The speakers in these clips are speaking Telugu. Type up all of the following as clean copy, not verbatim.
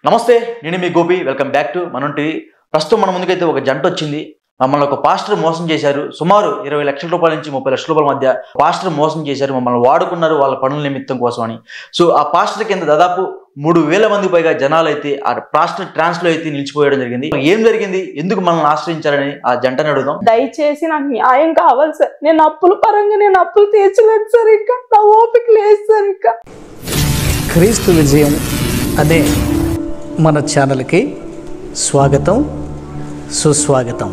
నమస్తే, నేను మీ గోపి. వెల్కమ్ బ్యాక్ టు మనం టీవీ. ప్రస్తుతం మన ముందుకైతే ఒక జంట వచ్చింది. మమ్మల్ని ఒక పాస్టర్ మోసం చేశారు. సుమారు 20 లక్షల రూపాయల నుంచి 30 లక్షల రూపాయల మధ్య పాస్టర్ మోసం చేశారు. మమ్మల్ని వాడుకున్నారు వాళ్ళ పనుల నిమిత్తం కోసం అని. సో ఆ పాస్టర్ కింద దాదాపు 3000 మంది పైగా జనాలు అయితే ఆ పాస్టర్ ట్రాన్స్ లో అయితే నిలిచిపోయడం జరిగింది. ఏం జరిగింది, ఎందుకు మనల్ని ఆశ్రయించారని ఆ జంటని అడుగుదాం. దయచేసి నాకు న్యాయం కావాలి సార్. నేను అప్పుల పరంగా అప్పులు తీర్చలేదు సార్. ఇంకా నా ఓపిక లేదు సార్. ఇంకా క్రీస్తు విజయం అనే మన ఛానల్కి స్వాగతం, సుస్వాగతం.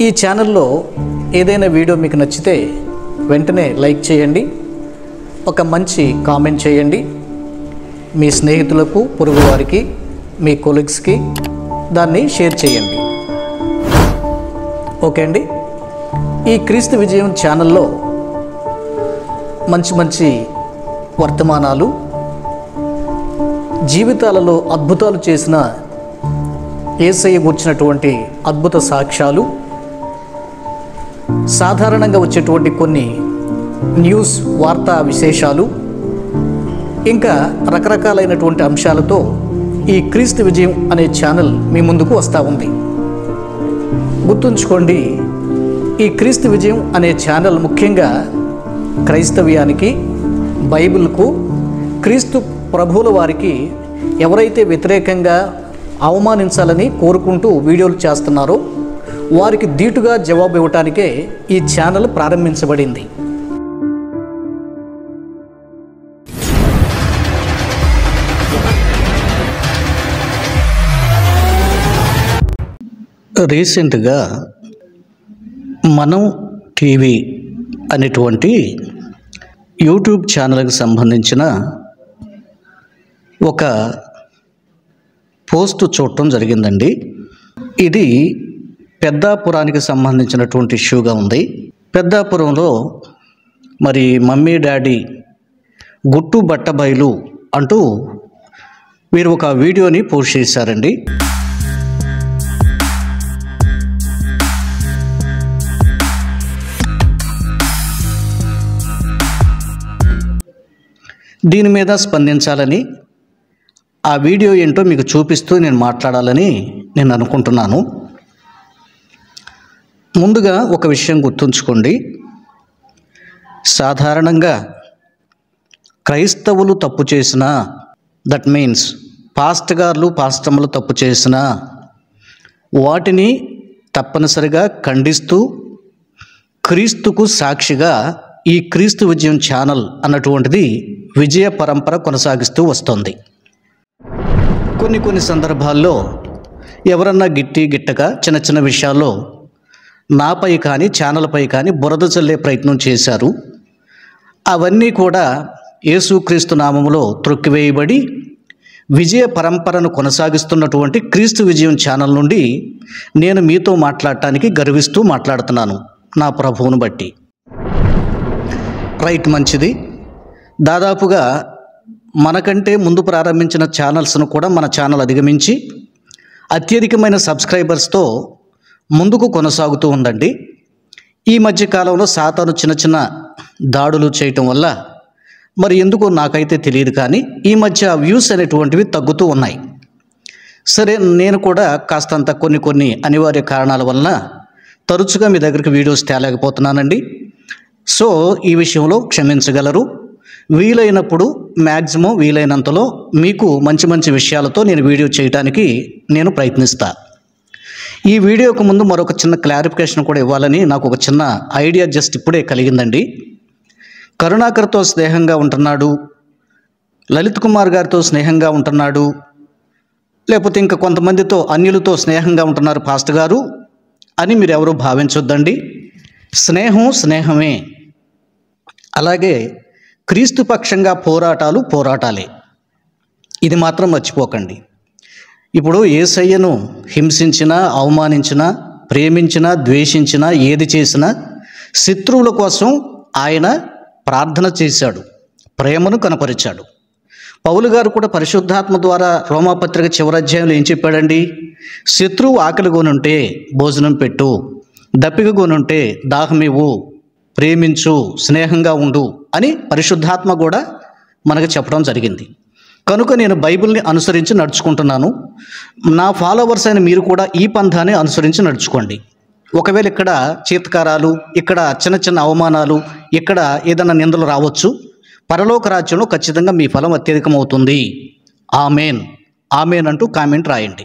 ఈ ఛానల్లో ఏదైనా వీడియో మీకు నచ్చితే వెంటనే లైక్ చేయండి, ఒక మంచి కామెంట్ చేయండి, మీ స్నేహితులకు, పొరుగు వారికి, మీ కొలీగ్స్కి దాన్ని షేర్ చేయండి. ఓకే అండి. ఈ క్రీస్తు విజయం ఛానల్లో మంచి మంచి వర్తమానాలు, జీవితాలలో అద్భుతాలు చేసిన యేసయ్య గుర్చినటువంటి అద్భుత సాక్ష్యాలు, సాధారణంగా వచ్చేటువంటి కొన్ని న్యూస్ వార్తా విశేషాలు, ఇంకా రకరకాలైనటువంటి అంశాలతో ఈ క్రీస్తు విజయం అనే ఛానల్ మీ ముందుకు వస్తూ ఉంది. గుర్తుంచుకోండి, ఈ క్రీస్తు విజయం అనే ఛానల్ ముఖ్యంగా క్రైస్తవ్యానికి, బైబిల్కు, క్రీస్తు ప్రభువుల వారికి ఎవరైతే వ్యతిరేకంగా అవమానించాలని కోరుకుంటూ వీడియోలు చేస్తున్నారో వారికి ధీటుగా జవాబు ఇవ్వటానికే ఈ ఛానల్ ప్రారంభించబడింది. రీసెంట్గా మనం టీవీ అనేటువంటి యూట్యూబ్ ఛానల్కి సంబంధించిన ఒక పోస్ట్ చూడటం జరిగిందండి. ఇది పెద్దాపురానికి సంబంధించినటువంటి ఇష్యూగా ఉంది. పెద్దాపురంలో మరి మమ్మీ డాడీ గుట్టు బట్టబయలు అంటూ వీరు ఒక వీడియోని పోస్ట్ చేశారండి. దీని మీద స్పందించాలని, ఆ వీడియో ఏంటో మీకు చూపిస్తూ నేను మాట్లాడాలని నేను అనుకుంటున్నాను. ముందుగా ఒక విషయం గుర్తుంచుకోండి. సాధారణంగా క్రైస్తవులు తప్పు చేసినా, దట్ మీన్స్ పాస్టర్లు పాస్టమ్మలు తప్పు చేసినా వాటిని తప్పనిసరిగా ఖండిస్తూ క్రీస్తుకు సాక్షిగా ఈ క్రీస్తు విజయం ఛానల్ అన్నటువంటిది విజయ పరంపర కొనసాగిస్తూ వస్తుంది. కొన్ని సందర్భాల్లో ఎవరన్నా గిట్టగా చిన్న చిన్న విషయాల్లో నాపై కానీ ఛానల్పై కానీ బురద చల్లే ప్రయత్నం చేశారు. అవన్నీ కూడా యేసుక్రీస్తు నామములో త్రొక్కివేయబడి విజయ పరంపరను కొనసాగిస్తున్నటువంటి క్రీస్తు విజయం ఛానల్ నుండి నేను మీతో మాట్లాడటానికి గర్విస్తూ మాట్లాడుతున్నాను, నా ప్రభువును బట్టి. రైట్, మంచిది. దాదాపుగా మనకంటే ముందు ప్రారంభించిన ఛానల్స్ను కూడా మన ఛానల్ అధిగమించి అత్యధికమైన సబ్స్క్రైబర్స్తో ముందుకు కొనసాగుతూ ఉందండి. ఈ మధ్య కాలంలో సాతాను చిన్న చిన్న దాడులు చేయటం వల్ల మరి ఎందుకో నాకైతే తెలియదు, కానీ ఈ మధ్య వ్యూస్ అనేటువంటివి తగ్గుతూ ఉన్నాయి. సరే, నేను కూడా కాస్తంత కొన్ని అనివార్య కారణాల వలన తరచుగా మీ దగ్గరికి వీడియోస్ తేలేకపోతున్నానండి. సో ఈ విషయంలో క్షమించగలరు. వీలైనప్పుడు మ్యాక్సిమం వీలైనంతలో మీకు మంచి విషయాలతో నేను వీడియో చేయడానికి నేను ప్రయత్నిస్తా. ఈ వీడియోకు ముందు మరొక చిన్న క్లారిఫికేషన్ కూడా ఇవ్వాలని నాకు ఒక చిన్న ఐడియా జస్ట్ ఇప్పుడే కలిగిందండి. కరుణాకర్తో స్నేహంగా ఉంటున్నాడు, లలిత్ కుమార్ గారితో స్నేహంగా ఉంటున్నాడు, లేకపోతే ఇంకా కొంతమందితో అన్యులతో స్నేహంగా ఉంటున్నారు పాస్టర్ గారు అని మీరు ఎవరూ భావించొద్దండి. స్నేహమే. అలాగే క్రీస్తు పక్షంగా పోరాటాలే. ఇది మాత్రం మర్చిపోకండి. ఇప్పుడు యేసయ్యను హింసించినా, అవమానించినా, ప్రేమించినా, ద్వేషించినా, ఏది చేసినా శత్రువుల కోసం ఆయన ప్రార్థన చేశాడు, ప్రేమను కనపరిచాడు. పౌలు గారు కూడా పరిశుద్ధాత్మ ద్వారా రోమాపత్రిక చివరి అధ్యాయంలో ఏం చెప్పాడండి? శత్రువు ఆకలిగొనుంటే భోజనం పెట్టు, దప్పికగొనుంటే దాహమివ్వు, ప్రేమించు, స్నేహంగా ఉండు అని పరిశుద్ధాత్మ కూడా మనకు చెప్పడం జరిగింది. కనుక నేను బైబిల్ని అనుసరించి నడుచుకుంటున్నాను. నా ఫాలోవర్స్ అయిన మీరు కూడా ఈ పంథాన్ని అనుసరించి నడుచుకోండి. ఒకవేళ ఇక్కడ చీత్కారాలు, ఇక్కడ చిన్న చిన్న అవమానాలు, ఇక్కడ ఏదైనా నిందలు రావచ్చు. పరలోక రాజ్యంలో ఖచ్చితంగా మీ ఫలం అత్యధికమవుతుంది. ఆమెన్, ఆమెన్ అంటూ కామెంట్ రాయండి.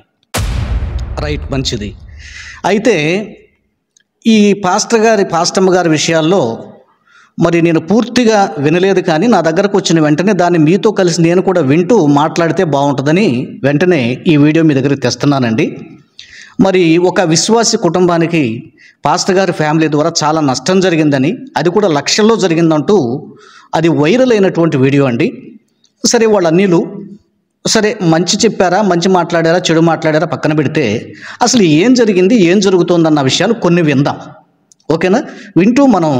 రైట్, మంచిది. అయితే ఈ పాస్టమ్మ గారి విషయాల్లో మరి నేను పూర్తిగా వినలేదు, కానీ నా దగ్గరకు వచ్చిన వెంటనే దాన్ని మీతో కలిసి నేను కూడా వింటూ మాట్లాడితే బాగుంటుందని వెంటనే ఈ వీడియో మీ దగ్గరికి తెస్తున్నానండి. మరి ఒక విశ్వాసి కుటుంబానికి పాస్టర్ గారి ఫ్యామిలీ ద్వారా చాలా నష్టం జరిగిందని, అది కూడా లక్షల్లో జరిగిందంటూ అది వైరల్ అయినటువంటి వీడియో అండి. సరే, వాళ్ళ అన్నీలు సరే మంచి చెప్పారా, మంచి మాట్లాడారా, చెడు మాట్లాడారా పక్కన పెడితే అసలు ఏం జరిగింది, ఏం జరుగుతోందన్న విషయాలు కొన్ని విందాం. ఓకేనా? వింటూ మనం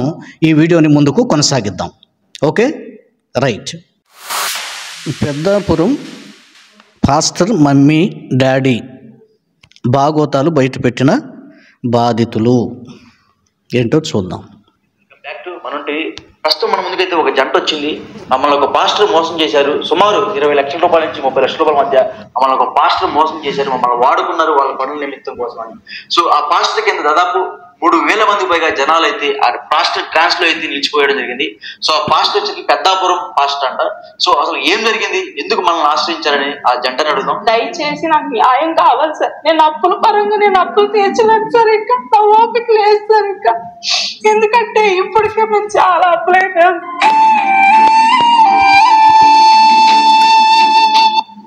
ఈ వీడియోని ముందుకు కొనసాగిద్దాం. Okay, right. Peddapuram pastor mummy daddy బాగోతాలు బయటపెట్టిన బాధితులు ఏంటో చూద్దాం. బ్యాక్ టు మనంటి. ప్రస్తుతం మన ముందుకైతే ఒక జంట వచ్చింది. మమ్మల్ని ఒక పాస్టర్ మోసం చేశారు. సుమారు 20 లక్షల రూపాయల నుంచి 30 లక్షల రూపాయల మధ్య మమ్మల్ని ఒక పాస్టర్ మోసం చేశారు. మమ్మల్ని వాడుకున్నారు వాళ్ళ పనుల నిమిత్తం కోసం అని. సో ఆ పాస్టర్ కింద దాదాపు 3,000 మంది పైగా జనాలు అయితే ఆ పాస్టర్ ట్రాన్స్ లో అయితే నిలిచిపోయడం జరిగింది. సో ఆ పాస్టర్ వచ్చి పెద్దాపురం పాస్టర్ అంట. సో అసలు ఏం జరిగింది, ఎందుకు మనల్ని ఆశ్రయించారని ఆ జంటని అడుగుదాం. దయచేసి నాకు న్యాయం కావాలి సార్. నేను అప్పుల పరంగా అప్పులు తీర్చలేను సార్. ఇంకా నా ఓపిక లేదు సార్. ఇంకా ఎందుకంటే ఇప్పటికే మేము చాలా అప్పులైపోయాం.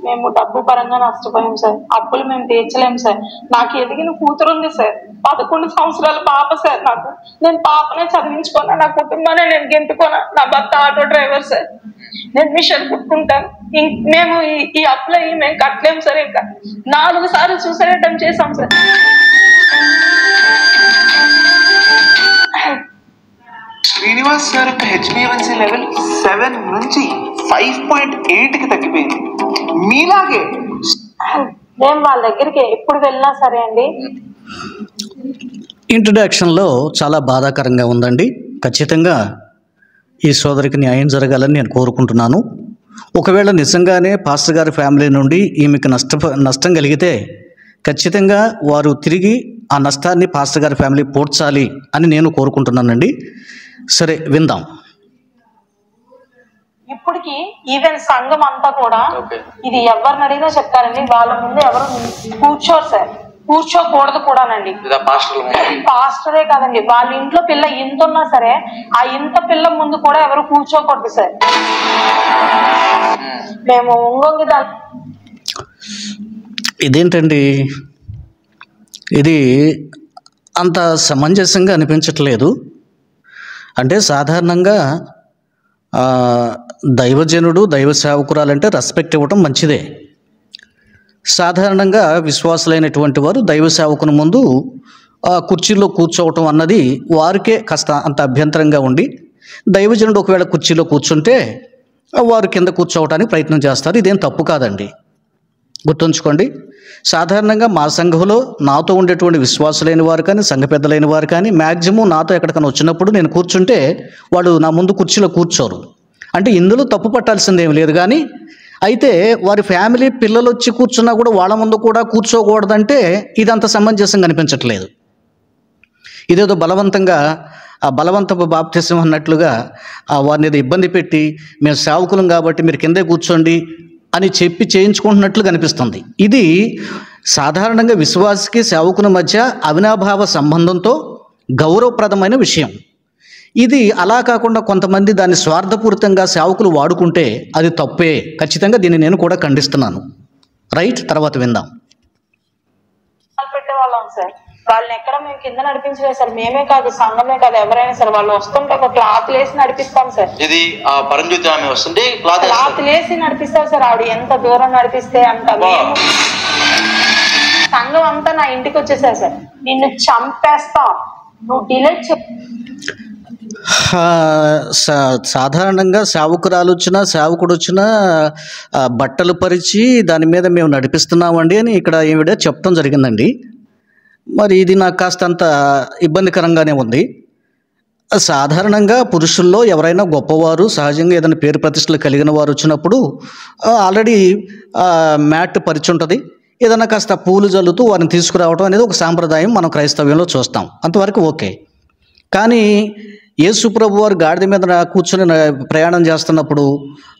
మేము డబ్బు పరంగా నష్టపోయాం సార్. అప్పులు మేము తీర్చలేము సార్. నాకు ఎదిగిన కూతురు ఉంది సార్, 11 సంవత్సరాల పాప సార్. నేను పాపనే చదివించుకున్నా, నా కుటుంబాన్ని నేను గెంటుకున్నా. నా భర్త ఆటో డ్రైవర్ సార్. నేను మిషన్ కుట్టుకుంటాను. మేము ఈ అప్పులు మేము కట్టలేము సార్. ఇంకా 4 సార్లు సూసైడ్ అటెంప్ట్ చేసాం సార్. శ్రీనివాస్ సార్ యొక్క HbA1c లెవెల్ 7 నుంచి 5.8కి తగ్గిపోయింది. మీలాగే మేము వాళ్ళ దగ్గరికి ఎప్పుడు వెళ్ళినా సరే అండి. ఇంట్రడక్షన్లో చాలా బాధాకరంగా ఉందండి. ఖచ్చితంగా ఈ సోదరికి న్యాయం జరగాలని నేను కోరుకుంటున్నాను. ఒకవేళ నిజంగానే పాస్టర్ గారి ఫ్యామిలీ నుండి ఈమెకు నష్టం కలిగితే ఖచ్చితంగా వారు తిరిగి ఆ నష్టాన్ని పాస్టర్ గారి ఫ్యామిలీ పూడ్చాలి అని నేను కోరుకుంటున్నానండి. సరే, విందాం. ఇప్పటికి ఈవెన్ సంఘం అంతా కూడా ఇది ఎవరిని అడిగినా చెప్తారండి. వాళ్ళ ముందు ఎవరు కూర్చోరు సార్, కూర్చోకూడదు కూడానండి. పాస్టరే కాదండి, వాళ్ళ ఇంట్లో పిల్ల ఇంత ఉన్నా సరే ఆ ఇంత పిల్ల ముందు కూడా ఎవరు కూర్చోకూడదు సార్. మేము ఒంగొంగి ఇదేంటండి, ఇది అంత సమంజసంగా అనిపించట్లేదు. అంటే సాధారణంగా దైవజనుడు, దైవ సేవకురాలంటే రెస్పెక్ట్ ఇవ్వటం మంచిదే. సాధారణంగా విశ్వాసులైనటువంటి వారు దైవ సేవకుని ముందు కుర్చీలో కూర్చోవటం అన్నది వారికే కాస్త అంత అభ్యంతరంగా ఉండి, దైవజనుడు ఒకవేళ కుర్చీలో కూర్చుంటే వారు కింద కూర్చోవటానికి ప్రయత్నం చేస్తారు. ఇదేం తప్పు కాదండి, గుర్తుంచుకోండి. సాధారణంగా మా సంఘంలో నాతో ఉండేటువంటి విశ్వాసులైన వారు కానీ, సంఘ పెద్దలైన వారు కానీ మ్యాక్సిమం నాతో ఎక్కడికైనా వచ్చినప్పుడు నేను కూర్చుంటే వాళ్ళు నా ముందు కుర్చీలో కూర్చోరు. అంటే ఇందులో తప్పు పట్టాల్సిందేం లేదు. కానీ అయితే వారి ఫ్యామిలీ పిల్లలు వచ్చి కూర్చున్నా కూడా వాళ్ళ ముందు కూడా కూర్చోకూడదంటే ఇదంత సమంజసంగా అనిపించట్లేదు. ఇదేదో బలవంతపు బాప్తిసం అన్నట్లుగా వారిని ఏదో ఇబ్బంది పెట్టి మేము సేవకులం కాబట్టి మీరు కిందే కూర్చోండి అని చెప్పి చేయించుకుంటున్నట్లు కనిపిస్తుంది. ఇది సాధారణంగా విశ్వాసికి సేవకుని మధ్య అవినాభావ సంబంధంతో గౌరవప్రదమైన విషయం. ఇది అలా కాకుండా కొంతమంది దాన్ని స్వార్థపూరితంగా సేవకులు వాడుకుంటే అది తప్పే. ఖచ్చితంగా దీన్ని నేను కూడా ఖండిస్తున్నాను. రైట్, తర్వాత విందాం. పెట్టేవాళ్ళం సార్. వాళ్ళని ఎక్కడ మేము కింద నడిపించలేదు సార్. మేమే కాదు, సంఘమే కాదు, ఎవరైనా సరే వాళ్ళు వస్తుంటే ఒక క్లాత్ లేసి నడిపిస్తాం సార్. ఇది పరంజ్యోతి ఆమె వస్తుంటే క్లాత్ లేసి నడిపిస్తారు సార్. ఆవిడ ఎంత దూరం నడిపిస్తే అంత. సంఘం అంతా నా ఇంటికి వచ్చేసారు సార్. నిన్ను చంపేస్తాం, నువ్వు డిలీట్ సాధారణంగా సేవకురాలు వచ్చినా సేవకుడు వచ్చినా బట్టలు పరిచి దాని మీద మేము నడిపిస్తున్నామండి అని ఇక్కడ ఈవిడ చెప్పడం జరిగిందండి. మరి ఇది నాకు కాస్త అంత ఇబ్బందికరంగానే ఉంది. సాధారణంగా పురుషుల్లో ఎవరైనా గొప్పవారు సహజంగా ఏదైనా పేరు ప్రతిష్టలు కలిగిన వారు వచ్చినప్పుడు ఆల్రెడీ మ్యాట్ పరిచి ఉంటుంది. ఏదైనా కాస్త పూలు జల్లుతూ వారిని తీసుకురావడం అనేది ఒక సాంప్రదాయం మనం క్రైస్తవ్యంలో చూస్తాం. అంతవరకు ఓకే. కానీ యేసు ప్రభు వారు గాడిద మీద కూర్చొని ప్రయాణం చేస్తున్నప్పుడు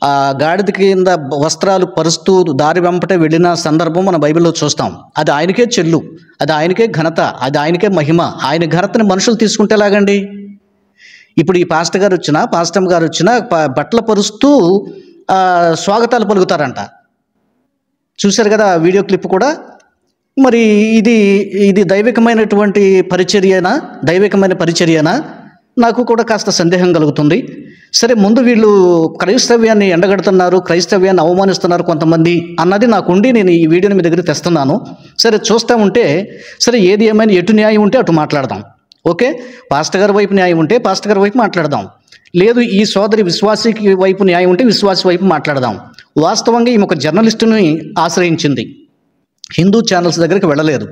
ఆ గాడిద కింద వస్త్రాలు పరుస్తూ దారి వెంపటే వెళ్ళిన సందర్భం మన బైబిల్లో చూస్తాం. అది ఆయనకే చెల్లు, అది ఆయనకే ఘనత, అది ఆయనకే మహిమ. ఆయన ఘనతని మనుషులు తీసుకుంటే ఎలాగండి? ఇప్పుడు ఈ పాస్టర్ గారు వచ్చినా బట్టలు పరుస్తూ స్వాగతాలు పలుకుతారంట. చూశారు కదా వీడియో క్లిప్ కూడా. మరి ఇది దైవికమైనటువంటి పరిచర్యనా నాకు కూడా కాస్త సందేహం కలుగుతుంది. సరే, ముందు వీళ్ళు క్రైస్తవ్యాన్ని ఎండగడుతున్నారు, క్రైస్తవ్యాన్ని అవమానిస్తున్నారు కొంతమంది అన్నది నాకుండి నేను ఈ వీడియోని మీ దగ్గర తెస్తున్నాను. సరే, చూస్తూ ఉంటే సరే ఏది ఏమైనా ఎటు న్యాయం ఉంటే అటు మాట్లాడదాం. ఓకే, పాస్టర్ గారి వైపు న్యాయం ఉంటే పాస్టర్ గారి వైపు మాట్లాడదాం. లేదు, ఈ సోదరి విశ్వాసికి వైపు న్యాయం ఉంటే విశ్వాసి వైపు మాట్లాడదాం. వాస్తవంగా ఈమె ఒక జర్నలిస్టుని ఆశ్రయించింది, హిందూ ఛానల్స్ దగ్గరికి వెళ్ళలేదు.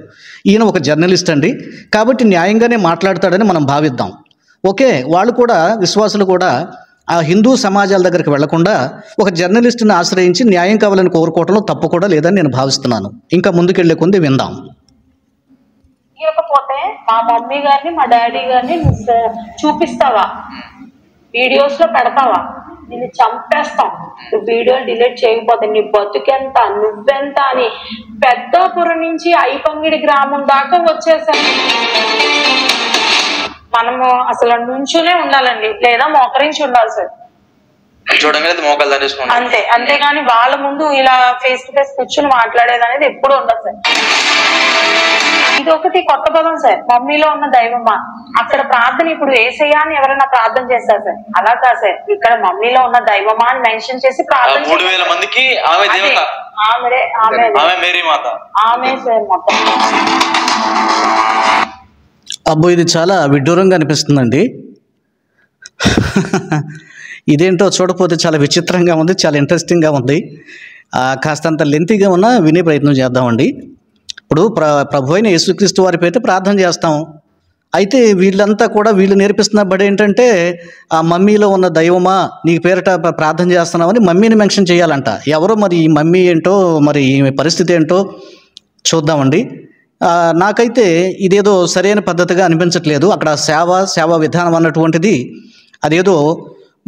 ఈయన ఒక జర్నలిస్ట్ అండి, కాబట్టి న్యాయంగానే మాట్లాడతాడని మనం భావిద్దాం. ఓకే, వాళ్ళు కూడా విశ్వాసులు కూడా ఆ హిందూ సమాజాల దగ్గరికి వెళ్లకుండా ఒక జర్నలిస్టుని ఆశ్రయించి న్యాయం కావాలని కోరుకోవడంలో తప్పు కూడా లేదని నేను భావిస్తున్నాను. ఇంకా ముందుకెళ్లే కొంది విందాం. ఇవ్వకపోతే మా మమ్మీ గారిని మా డాడీ గారిని నువ్వు చూపిస్తావా, వీడియోస్ లో పెడతావా, నిన్ను చంపేస్తాం, నువ్వు వీడియోలు డిలీట్ చేయకపోతే నీ బతుకెంత, నువ్వెంత అని పెద్దాపురం నుంచి ఐపంగిడి గ్రామం దాకా వచ్చేసాను. మనము అసలు నుంచునే ఉండాలండి, లేదా మోకరించి ఉండాలి సార్. అంతే, అంతేగాని వాళ్ళ ముందు ఇలా ఫేస్ టు ఫేస్ కూర్చుని మాట్లాడేది అనేది ఎప్పుడు ఉండదు సార్. ఇది ఒకటి కొత్త పదం సార్, మమ్మీలో ఉన్న దైవమా. అక్కడ ప్రార్థన ఇప్పుడు యేసయ్యా అని ఎవరైనా ప్రార్థన చేస్తారు సార్, అలా కాదు సార్, ఇక్కడ మమ్మీలో ఉన్న దైవమా అని మెన్షన్ చేసి ప్రార్థన 3000 మందికి ఆమె ఆమె సార్ మొత్తం. అబ్బో, ఇది చాలా విడ్డూరంగా అనిపిస్తుందండి. ఇదేంటో చూడపోతే చాలా విచిత్రంగా ఉంది, చాలా ఇంట్రెస్టింగ్గా ఉంది. కాస్తంత లెంతీగా ఉన్నా వినే ప్రయత్నం చేద్దామండి. ఇప్పుడు ప్రభు అయిన యేసుక్రీస్తు వారి పేరిట ప్రార్థన చేస్తాం. అయితే వీళ్ళంతా కూడా వీళ్ళు నేర్పిస్తున్న బడి ఏంటంటే ఆ మమ్మీలో ఉన్న దైవమా నీ పేరిట ప్రార్థన చేస్తున్నామని మమ్మీని మెన్షన్ చేయాలంట. ఎవరో మరి ఈ మమ్మీ ఏంటో, మరి ఈమె పరిస్థితి ఏంటో చూద్దామండి. నాకైతే ఇదేదో సరైన పద్ధతిగా అనిపించట్లేదు. అక్కడ సేవా విధానం అన్నటువంటిది అదేదో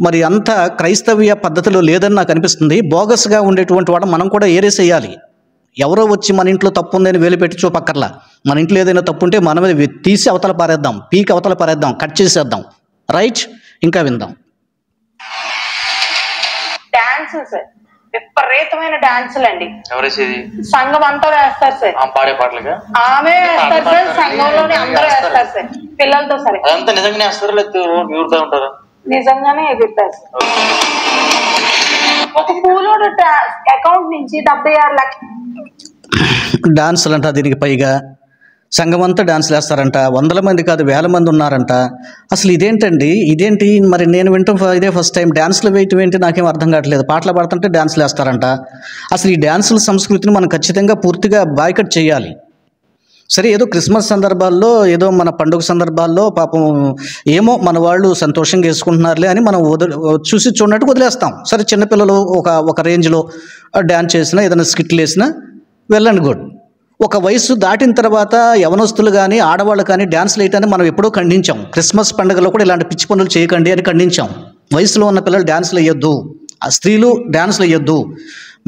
మరి అంత క్రైస్తవ్య పద్ధతిలో లేదని నాకు అనిపిస్తుంది. బోగస్గా ఉండేటువంటి వాడు మనం కూడా ఏరేసేయాలి. ఎవరో వచ్చి మన ఇంట్లో తప్పు ఉందని వేలు పెట్టి చూపక్కర్లా. మన ఇంట్లో ఏదైనా తప్పు ఉంటే మన మీద తీసి అవతల పారేద్దాం, పీకి అవతల పారేద్దాం, కట్ చేసేద్దాం. రైట్, ఇంకా విందాం. డాన్సులు సార్, విపరీతమైన డాన్సులు అండి. సంఘం అంతా వేస్తారు సార్, పాడే పాటలుగా ఆమె వేస్తారు సార్, సంఘంలోనే అందరూ వేస్తారు సార్, పిల్లలతో సరే. అదంతా నిజంగానే వేస్తారా లేకపోతే ఉంటారా? నిజంగానే ఎగురుతారు సార్. ఒక పూలోడు అకౌంట్ నుంచి 76 లక్షలు డాన్సులు అంట. దీనికి పైగా సంఘం అంతా డాన్సులు వేస్తారంట. 100 మంది కాదు, 1000 మంది ఉన్నారంట. అసలు ఇదేంటి మరి నేను వింటాం ఇదే ఫస్ట్ టైం. డాన్సులు వేయటం ఏంటి నాకేం అర్థం కావట్లేదు. పాటలు పాడుతుంటే డాన్సులు వేస్తారంట. అసలు ఈ డాన్సుల సంస్కృతిని మనం ఖచ్చితంగా పూర్తిగా బాయ్కట్ చేయాలి. సరే, ఏదో క్రిస్మస్ సందర్భాల్లో, ఏదో మన పండుగ సందర్భాల్లో పాపం ఏమో మన వాళ్ళు సంతోషంగా వేసుకుంటున్నారులే అని మనం చూసి చూడనట్టు వదిలేస్తాం. సరే, చిన్నపిల్లలు ఒక రేంజ్లో డ్యాన్స్ చేసినా, ఏదైనా స్కిట్లు వేసినా వెల్ అండ్ గుడ్. ఒక వయసు దాటిన తర్వాత యవనస్తులు కానీ ఆడవాళ్ళు కానీ డ్యాన్స్లు వేయటాన్ని మనం ఎప్పుడూ ఖండించాం. క్రిస్మస్ పండుగలో కూడా ఇలాంటి పిచ్చి పనులు చేయకండి అని ఖండించాం. వయసులో ఉన్న పిల్లలు డ్యాన్స్లు వేయొద్దు, స్త్రీలు డ్యాన్స్లు వేయొద్దు,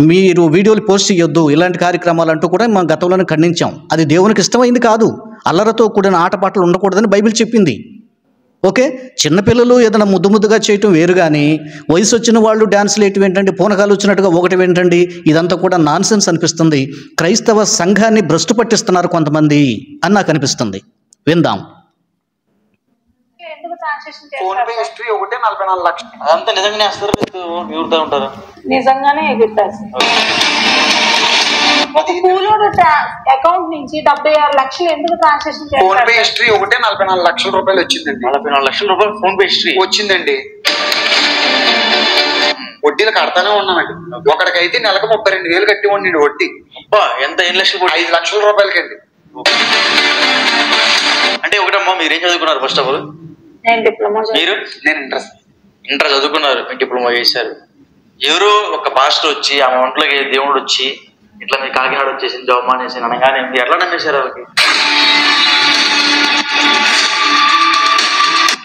మీరు వీడియోలు పోస్ట్ చేయొద్దు, ఇలాంటి కార్యక్రమాలు అంటూ కూడా మనం గతంలోనే ఖండించాం. అది దేవునికి ఇష్టమైంది కాదు. అల్లరితో కూడిన ఆటపాటలు ఉండకూడదని బైబిల్ చెప్పింది. ఓకే, చిన్నపిల్లలు ఏదైనా ముద్దుగా చేయటం వేరు, కానీ వయసు వచ్చిన వాళ్ళు డ్యాన్స్లు వేయటం ఏంటండి, పూనకాలు వచ్చినట్టుగా ఒకటి ఏంటండి, ఇదంతా కూడా నాన్సెన్స్ అనిపిస్తుంది. క్రైస్తవ సంఘాన్ని భ్రష్టు పట్టిస్తున్నారు కొంతమంది అని నాకు అనిపిస్తుంది. విందాం. అదంతా నిజంగానే వేస్తారా ఎగురుతా ఉంటారా? నిజంగానే ఎగురుతారు. ఒక పూలోడు అకౌంట్ నుంచి 76 లక్షలు ఎందుకు ట్రాన్సాక్షన్ చేస్తారు? ఫోన్ పే హిస్టరీ ఒకటే 44 లక్షల రూపాయలు వచ్చిందండి. 44 లక్షల రూపాయలు ఫోన్ పే హిస్టరీ వచ్చిందండి. వడ్డీలు కడతానే ఉన్నామండి. ఒకడికైతే నెలకు 32,000 కట్టి ఉండండి వడ్డీ. ఎంత? 8 లక్షలు? 5 లక్షల రూపాయలకండి. అంటే ఒకటమ్మా, మీరేం చదువుకున్నారు ఫస్ట్ ఆఫ్ ఆల్? నేను డిప్లొమా మీరు? నేను ఇంటర్ చదువుకున్నారు, మీరు డిప్లొమా చేశారు. ఎవరో ఒక పాస్టర్ వచ్చి ఆమె ఒంట్లోకి దేవుడు వచ్చి ఇట్లా మీ కాకినాడ వచ్చేసింది జాబ్ మానేసి అనగానే మీరు ఎట్లా నమ్మేశారు వాళ్ళకి?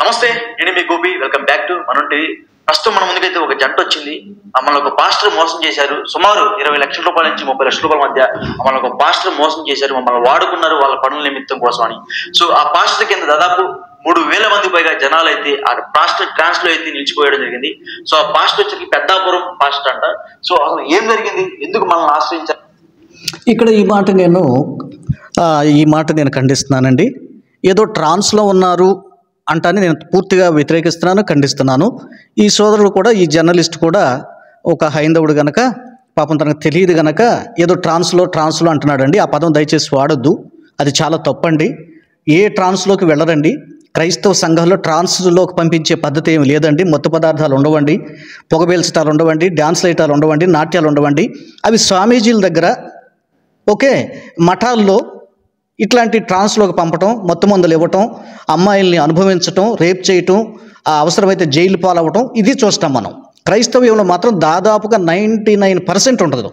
నమస్తే, నేను మీ గోపి. వెల్కమ్ బ్యాక్ టు మనం టీవీ. ప్రస్తుతం మన ముందుకైతే ఒక జంట వచ్చింది. మమ్మల్ని ఒక పాస్టర్ మోసం చేశారు. సుమారు 20 లక్షల రూపాయల నుంచి 30 లక్షల రూపాయల మధ్య మమ్మల్ని ఒక పాస్టర్ మోసం చేశారు. మమ్మల్ని వాడుకున్నారు వాళ్ళ పనుల నిమిత్తం కోసం అని. సో ఆ పాస్టర్ కింద దాదాపు 3,000 మంది పైగా జనాలు అయితే ఆ పాస్టర్ ట్రాన్స్ లో అయితే నిలిచిపోయడం జరిగింది. సో ఆ పాస్టర్ వచ్చి పెద్దాపురం పాస్టర్ అంట. సో అసలు ఏం జరిగింది, ఎందుకు మనల్ని ఆశ్రయించారు? ఇక్కడ ఈ మాట నేను ఖండిస్తున్నానండి. ఏదో ట్రాన్స్లో ఉన్నారు అంటాన్ని నేను పూర్తిగా వ్యతిరేకిస్తున్నాను, ఖండిస్తున్నాను. ఈ సోదరుడు కూడా, ఈ జర్నలిస్ట్ కూడా ఒక హైందవుడు గనక పాపం తనకు తెలియదు గనక ఏదో ట్రాన్స్లో అంటున్నాడండి. ఆ పదం దయచేసి వాడొద్దు, అది చాలా తప్పండి. ఏ ట్రాన్స్లోకి వెళ్ళరండి. క్రైస్తవ సంఘాల్లో ట్రాన్స్లోకి పంపించే పద్ధతి ఏమి లేదండి. మత్తు పదార్థాలు ఉండవండి, పొగబేల్చటాలు ఉండవండి, డ్యాన్స్ లైటాలు ఉండవండి, నాట్యాలు ఉండవండి. అవి స్వామీజీల దగ్గర, ఓకే, మఠాల్లో ఇట్లాంటి ట్రాన్స్లోకి పంపటం, మత్తు మందులు ఇవ్వటం, అమ్మాయిల్ని అనుభవించటం, రేప్ చేయటం, అవసరమైతే జైలు పాలవ్వటం, ఇది చూస్తాం మనం. క్రైస్తవ్యంలో మాత్రం దాదాపుగా 99% ఉండదు.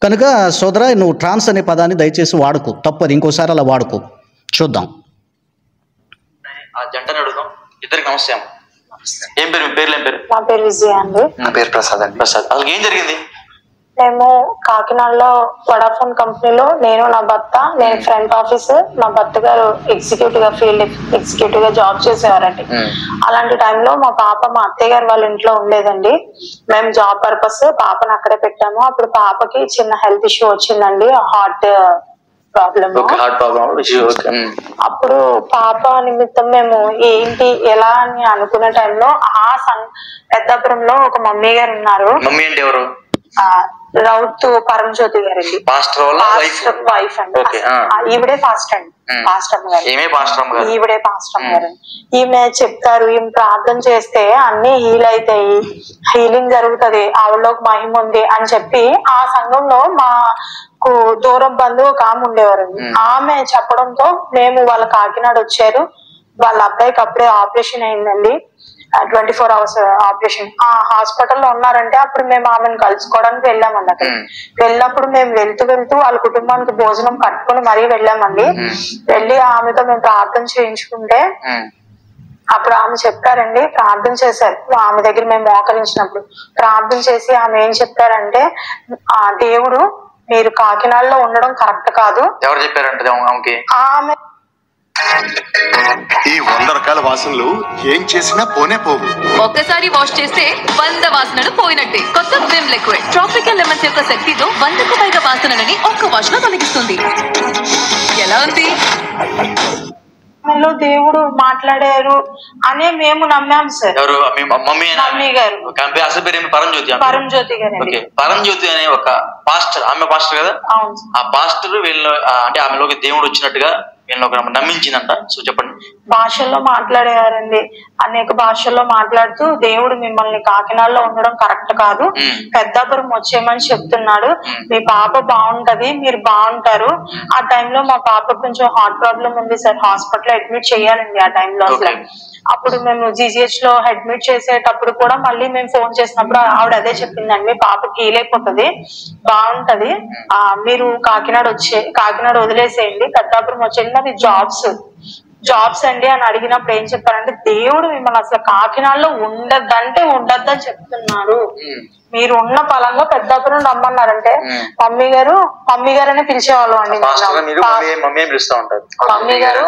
కనుక సోదరా, నువ్వు ట్రాన్స్ అనే పదాన్ని దయచేసి వాడుకో, తప్పది, ఇంకోసారి అలా వాడుకో. చూద్దాం. ఆ జంటని అడుగుదాం. ఇద్దరికి నమస్తే. ఏం పేరు? మీ పేర్లు ఏం పేరు? నా పేరు విజయ అండి. నా పేరు ప్రసాద్ అండి. ప్రసాద్. అసలు ఏం జరిగింది? మేము కాకినాడలో వడాఫోన్ కంపెనీలో నేను నా భర్త, నేను ఫ్రంట్ ఆఫీస్, మా భర్త గారు ఎగ్జిక్యూటివ్ గా, ఫీల్డ్ ఎగ్జిక్యూటివ్ గా జాబ్ చేసేవారండి. అలాంటి టైంలో మా పాప మా అత్తయ్య గారు వాళ్ళ ఇంట్లో ఉండేదండి. మేము జాబ్ పర్పస్ పాపను అక్కడే పెట్టాము. అప్పుడు పాపకి చిన్న హెల్త్ ఇష్యూ వచ్చిందండి, హార్ట్ ప్రాబ్లమ్. అప్పుడు పాప నిమిత్తం మేము ఏంటి ఎలా అని అనుకున్న టైంలో పెద్దాపురంలో ఒక మమ్మీ గారు ఉన్నారు. మమ్మీ అంటే ఎవరు? రౌత్ పరంజ్యోతి గారండి, వైఫ్ అండి. ఈవిడే పాస్టర్ అండి, పాస్టర్ గారు. ఈవిడే పాస్టర్ గారు. ఈమె చెప్తారు, ఈమె ప్రార్థన చేస్తే అన్ని హీల్ అవుతాయి, హీలింగ్ జరుగుతుంది, ఆవిడలోకి మహిమ ఉంది అని చెప్పి ఆ సంఘంలో మాకు దూరం బంధువు ఒక ఆమె ఉండేవారండి. ఆమె చెప్పడంతో మేము వాళ్ళ కాకినాడ వచ్చారు. వాళ్ళ అబ్బాయికి అప్పుడే ఆపరేషన్ అయిందండి, 24 hours ఆపరేషన్. ఆ హాస్పిటల్లో ఉన్నారంటే అప్పుడు మేము ఆమెను కలుసుకోవడానికి వెళ్ళామండి. అక్కడ వెళ్ళినప్పుడు మేము వెళ్తూ వాళ్ళ కుటుంబానికి భోజనం కట్టుకుని మరీ వెళ్ళామండి. వెళ్ళి ఆమెతో మేము ప్రార్థన చేయించుకుంటే అప్పుడు ఆమె చెప్పారండి, ప్రార్థన చేశారు. ఆమె దగ్గర మేము మోకరించినప్పుడు ప్రార్థన చేసి ఆమె ఏం చెప్పారంటే, ఆ దేవుడు మీరు కాకినాడలో ఉండడం కరెక్ట్ కాదు. ఎవరు చెప్పారంటే ఆమె ఈ 100 రకాల వాసనలు ఏం చేసినా పోనే పోవు. ఒక్కసారి వాష్ చేస్తే 100 వాసనలు పోయినట్టే. కొత్త విమ్ లిక్విడ్ ట్రాపికల్ లెమన్స్ యొక్క శక్తితో 100కు పైగా వాసనలని ఒక్క వాష్ లో తొలగిస్తుంది. ఎలా ఉంది? దేవుడు మాట్లాడారు అనే మేము నమ్మాం సార్. మమ్మీ గారు అసలు పేరు పరంజ్యోతి గారు. పరంజ్యోతి అనే ఒక పాస్టర్, ఆమె పాస్టర్ కదా. ఆ పాస్టర్ వీళ్ళు అంటే ఆమెలోకి దేవుడు వచ్చినట్టుగా వీళ్ళని నమ్మించిందంట. సో చెప్పండి. భాషల్లో మాట్లాడేవారండి, అనేక భాషల్లో మాట్లాడుతూ దేవుడు మిమ్మల్ని కాకినాడలో ఉండడం కరెక్ట్ కాదు, పెద్దాపురం వచ్చేయమని చెప్తున్నాడు, మీ పాప బాగుంటది, మీరు బాగుంటారు. ఆ టైంలో మా పాప కొంచెం హార్ట్ ప్రాబ్లం ఉంది సార్, హాస్పిటల్ అడ్మిట్ చేయాలండి ఆ టైంలో. అసలు అప్పుడు మేము జీజీహెచ్ లో అడ్మిట్ చేసేటప్పుడు కూడా మళ్ళీ మేము ఫోన్ చేసినప్పుడు ఆవిడ అదే చెప్పిందండి, మీ పాప హీల్ అయిపోతుంది, బాగుంటది, మీరు కాకినాడ వదిలేసేయండి, పెద్దాపురం వచ్చేయండి, మరి జాబ్స్ అండి అని అడిగినప్పుడు ఏం చెప్పారంటే, దేవుడు మిమ్మల్ని అసలు కాకినాడలో ఉండద్దని చెప్తున్నారు, మీరు ఉన్న పలంగా పెద్దాపురం రమ్మన్నారంటే మమ్మీ గారు అనే పిలిచేవాళ్ళం అండి. మమ్మీ గారు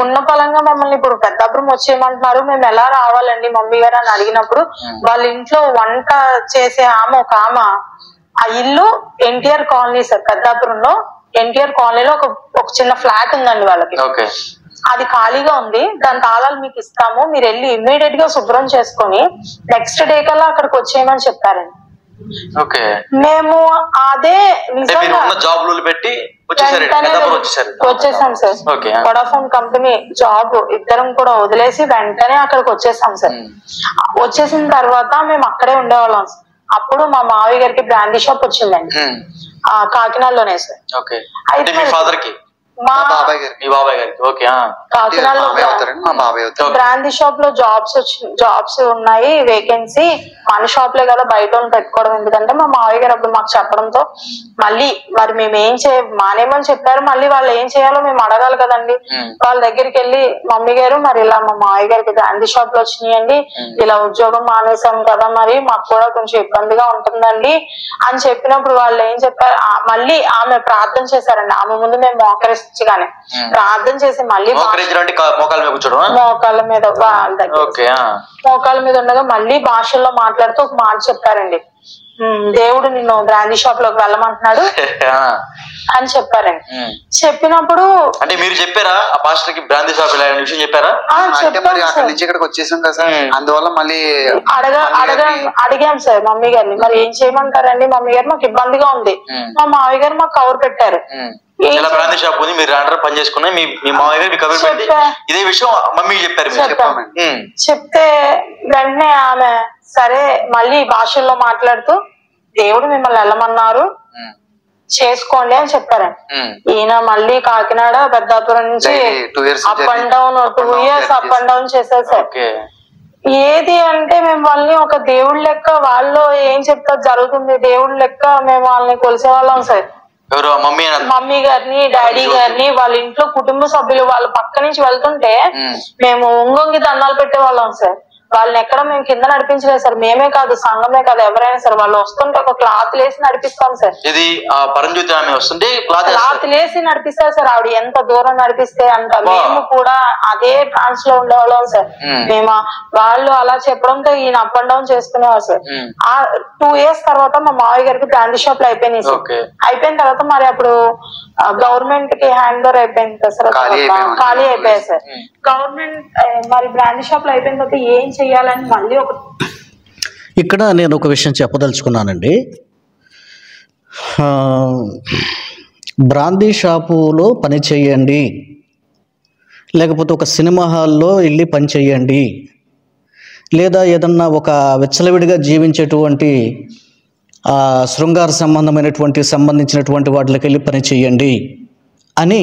ఉన్న పలంగా మమ్మల్ని ఇప్పుడు పెద్దాపురం వచ్చేయమంటున్నారు, మేము ఎలా రావాలండి మమ్మీ గారు అని అడిగినప్పుడు వాళ్ళ ఇంట్లో వంట చేసే ఒక ఆమె, ఆ ఇల్లు ఎన్టీఆర్ కాలనీ సార్, పెద్దాపురంలో ఎన్టీఆర్ కాలనీలో ఒక చిన్న ఫ్లాట్ ఉందండి వాళ్ళకి, అది ఖాళీగా ఉంది, దాని తాళాలు మీకు ఇస్తాము, మీరు వెళ్ళి ఇమ్మీడియట్ గా శుభ్రం చేసుకొని నెక్స్ట్ డే కల్లా అక్కడికి వచ్చేయమని చెప్పారండి. మేము అదే నిజంగా వచ్చేసాం సార్. వడాఫోన్ కంపెనీ జాబ్ ఇద్దరం కూడా వదిలేసి వెంటనే అక్కడికి వచ్చేసాం సార్. వచ్చేసిన తర్వాత మేము అక్కడే ఉండేవాళ్ళం. అప్పుడు మా మావయ్య గారికి బ్రాండీ షాప్ వచ్చిందండి కాకినాడలోనే సార్. అయితే మా బాబాయ్ గారికి మీ బాబాయ్ గారికి. ఓకే. కాకినాడలో మామయ్య అవుతారండి, మా బాబాయ్ అవుతారు. బ్రాందీ షాప్ లో జాబ్స్ ఉన్నాయి వేకెన్సీ, మన షాప్ లే కదా బయట పెట్టుకోవడం ఎందుకంటే మా మావయ్య గారు అప్పుడు మాకు చెప్పడంతో మళ్ళీ మరి మేము ఏం మానేమని చెప్పారు, మళ్ళీ వాళ్ళు ఏం చేయాలో మేము అడగాలి కదండి. వాళ్ళ దగ్గరికి వెళ్ళి మమ్మీ గారు మరి ఇలా మా మావయ్య గారికి బ్రాందీ షాప్ లో వచ్చినాయండి, ఇలా ఉద్యోగం మానేసాం కదా మరి మాకు కూడా కొంచెం ఇబ్బందిగా ఉంటుందండి అని చెప్పినప్పుడు వాళ్ళు ఏం చెప్పారు, మళ్ళీ ఆమె ప్రార్థన చేశారండి. ఆమె ముందు మేము మోకరించగానే ప్రార్థన చేసి మళ్ళీ మోకాళ్ళ మీద వాళ్ళ దగ్గర మోకాళ్ళ మీద ఉండగా మళ్ళీ భాషల్లో మాట్లాడుతూ ఒక మాట చెప్పారండి, దేవుడు నిన్ను బ్రాందీ షాప్ లోకి వెళ్ళమంటున్నాడు అని చెప్పారండి. చెప్పినప్పుడు అంటే మీరు చెప్పారా ఆ పాస్టర్ కి బ్రాందీ షాప్ విషయం చెప్పారా? అంటే మరి అక్కడి నుంచి ఇక్కడికి వచ్చేసాం కదా సార్, అందువల్ల మళ్ళీ అడిగాం సార్ మమ్మీ గారిని, మరి ఏం చేయమంటారండి మమ్మీ గారు, మాకు ఇబ్బందిగా ఉంది. మా మామయ్య గారు మాకు కవర్ పెట్టారు, బ్రాందీ షాప్ ఉంది మీరు పని చేసుకున్నా మీ మామయ్య గారు కవర్ పెట్టి ఇదే విషయం మమ్మీకి చెప్పారు. చెప్తే వెంటనే ఆమె సరే మళ్ళీ భాషల్లో మాట్లాడుతూ దేవుడు మిమ్మల్ని వెళ్ళమన్నారు చేసుకోండి అని చెప్పారండి. ఈయన మళ్ళీ కాకినాడ పెద్దాపురం నుంచి up and down 2 years up and down చేశారు సార్. ఏది అంటే మేము వాళ్ళని ఒక దేవుడి లెక్క, వాళ్ళు ఏం చెప్తారు జరుగుతుంది దేవుడి లెక్క మేము వాళ్ళని కొలిసే వాళ్ళం సార్. మమ్మీ గారిని డాడీ గారిని వాళ్ళ ఇంట్లో కుటుంబ సభ్యులు వాళ్ళ పక్క నుంచి వెళ్తుంటే మేము ఒంగొంగి దండాలు పెట్టే వాళ్ళం సార్. వాళ్ళని ఎక్కడ మేము కింద నడిపించలేదు సార్, మేమే కాదు సంఘమే కాదు ఎవరైనా సార్. వాళ్ళు వస్తుంటే ఒక క్లాత్ లేసి నడిపిస్తాం సార్. క్లాత్ లేసి నడిపిస్తారు సార్. ఆవిడ ఎంత దూరం నడిపిస్తే అంత. మేము కూడా అదే ట్రాన్స్ లో ఉండేవాళ్ళం సార్. మేము వాళ్ళు అలా చెప్పడంతో ఈయన అప్ అండ్ డౌన్ చేసుకునేవారు సార్. ఆ 2 years తర్వాత మా మావయ్య గారికి బ్రాందీ షాప్ లో అయిపోయినాయి సార్. అయిపోయిన తర్వాత మరి అప్పుడు గవర్నమెంట్ కి హ్యాండ్ ఓవర్ అయిపోయింది కదా సార్, ఖాళీ అయిపోయాయి సార్. గవర్నమెంట్ మరి బ్రాందీ షాప్ లో అయిపోయిన తర్వాత ఏం చెయ్యాలని మళ్ళీ ఇక్కడ నేను ఒక విషయం చెప్పదలుచుకున్నానండి. బ్రాందీ షాపులో పని చేయండి, లేకపోతే ఒక సినిమా హాల్లో వెళ్ళి పని చేయండి, లేదా ఏదన్నా ఒక విచ్చలవిడిగా జీవించేటువంటి శృంగార సంబంధించినటువంటి వాటికి వెళ్ళి పని చేయండి అని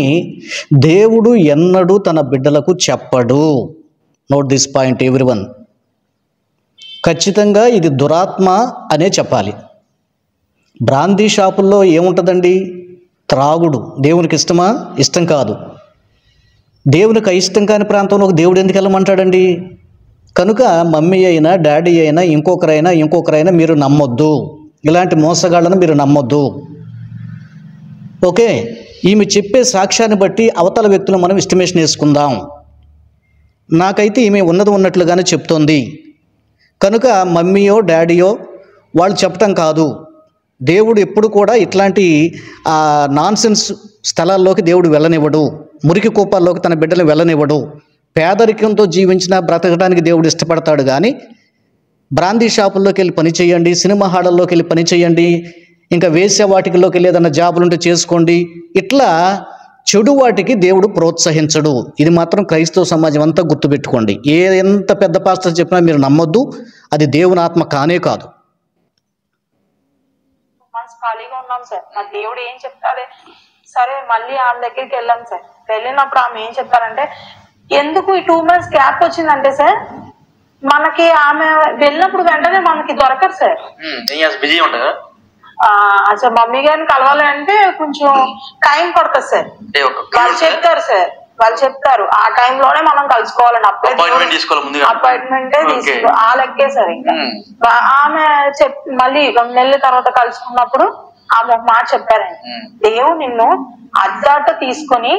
దేవుడు ఎన్నడూ తన బిడ్డలకు చెప్పడు. Note this point everyone. ఖచ్చితంగా ఇది దురాత్మ అనే చెప్పాలి. బ్రాందీ షాపుల్లో ఏముంటుందండి? త్రాగుడు. దేవునికి ఇష్టమా? ఇష్టం కాదు. దేవునికి అయిష్టం కాని ప్రాంతంలోకి దేవుడు ఎందుకు వెళ్ళమంటాడండి? కనుక మమ్మీ అయినా డాడీ అయినా ఇంకొకరైనా మీరు నమ్మొద్దు. ఇలాంటి మోసగాళ్ళను మీరు నమ్మొద్దు. ఓకే, ఈమె చెప్పే సాక్ష్యాన్ని బట్టి అవతల వ్యక్తులు మనం ఎస్టిమేషన్ వేసుకుందాం. నాకైతే ఈమె ఉన్నట్లుగానే చెప్తోంది. కనుక మమ్మీయో డాడీయో వాళ్ళు చెప్పటం కాదు. దేవుడు ఎప్పుడు కూడా ఇట్లాంటి నాన్సెన్స్ స్థలాల్లోకి దేవుడు వెళ్ళనివ్వడు. మురికి కూపాల్లోకి తన బిడ్డలు వెళ్ళనివ్వడు. పేదరికంతో బ్రతకడానికి దేవుడు ఇష్టపడతాడు. కానీ బ్రాందీ షాపుల్లోకి వెళ్ళి పని చేయండి, సినిమా హాళ్ళల్లోకి వెళ్ళి పని చేయండి, ఇంకా వేసే వాటికిలోకి వెళ్ళి ఏదైనా జాబులుంటే చేసుకోండి, ఇట్లా చెడు వాటికి దేవుడు ప్రోత్సహించడు. ఇది మాత్రం క్రైస్తవ సమాజం అంతా గుర్తుపెట్టుకోండి. ఎంత పెద్ద పాస్టర్ చెప్పినా మీరు నమ్మొద్దు. అది దేవుని ఆత్మ కానే కాదు. ఖాళీగా ఉన్నాం సార్. మరి దేవుడు ఏం చెప్తారే, సరే మళ్ళీ ఆమె దగ్గరికి వెళ్ళాం సార్. వెళ్ళినప్పుడు ఆమె ఏం చెప్తారంటే, ఎందుకు ఈ 2 months గ్యాప్ వచ్చిందంటే సార్, మనకి ఆమె వెళ్ళినప్పుడు వెంటనే మనకి దొరకరు సార్. బిజీ ఉంటారా? అసలు మమ్మీ గారిని కలవాలి అంటే కొంచెం టైం పడుతుంది సార్. వాళ్ళు చెప్తారు సార్, వాళ్ళు చెప్తారు ఆ టైంలోనే మనం కలుసుకోవాలని. అపాయింట్మెంటే తీసుకో ఆ లెక్కే సార్. ఇంకా ఆమె మళ్ళీ 2 నెలల తర్వాత కలుసుకున్నప్పుడు ఆమె ఒక మాట చెప్పారండి, దేవుడు నిన్ను అద్దాటో తీసుకొని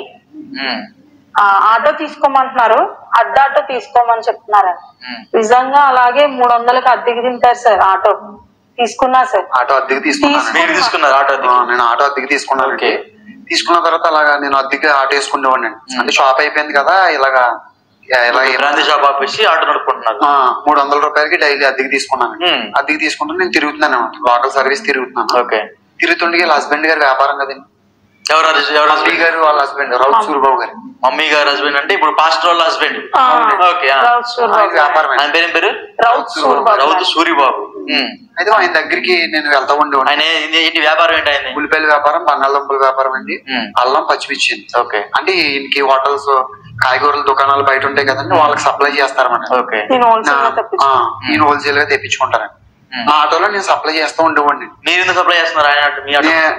ఆటో తీసుకోమంటున్నారు, అద్దాటో తీసుకోమని చెప్తున్నారండి. నిజంగా అలాగే 300కి అద్దెకి తింటారు సార్. ఆటో తీసుకున్నా సార్. ఆటో అద్దెకి తీసుకున్నాను. నేను ఆటో అద్దెకి తీసుకున్నాను. తీసుకున్న తర్వాత అలాగా నేను అద్దెకి ఆటో వేసుకునేవాడిని. అంటే షాప్ అయిపోయింది కదా, ఇలాగా షాప్ ఆపేసి ఆటో నడుపుకుంటున్నారు. 300 రూపాయలకి డైలీ అద్దెకి తీసుకున్నాను. అద్దెకి తీసుకుంటే నేను తిరుగుతున్నాను, లోకల్ సర్వీస్ తిరుగుతున్నాను. తిరుగుతుండే హస్బెండ్ గారి వ్యాపారం కదండి, ఎవరు మమ్మీ గారు వాళ్ళ హస్బెండ్ రౌత్ సూరిబాబు గారు. మమ్మీ గారు హస్బెండ్ అంటే ఇప్పుడు పాస్టర్ వాళ్ళ హస్బెండ్. ఓకే. వ్యాపారం ఆయన పేరేం పేరు? రౌత్ సూరిబాబు. అయితే ఆయన దగ్గరికి నేను వెళ్తా ఉండేవాడిని. ఆయన ఏంటి వ్యాపారం ఏంటి? ఆయన ఉల్లిపాయల వ్యాపారం, బంగాళదుంపల వ్యాపారం అండి, అల్లం, పచ్చిమిర్చి. ఓకే. అంటే ఈయనకి హోటల్స్, కాయగూరల దుకాణాలు బయట ఉంటాయి కదండి, వాళ్ళకి సప్లై చేస్తారన్నమాట. ఓకే. నేను హోల్సేల్ గా తెప్పించుకుంటానండి. నా ఆటోలో నేను సప్లై చేస్తూ ఉండేవాడిని. మీరు ఎందుకు సప్లై చేస్తున్నారు ఆయన?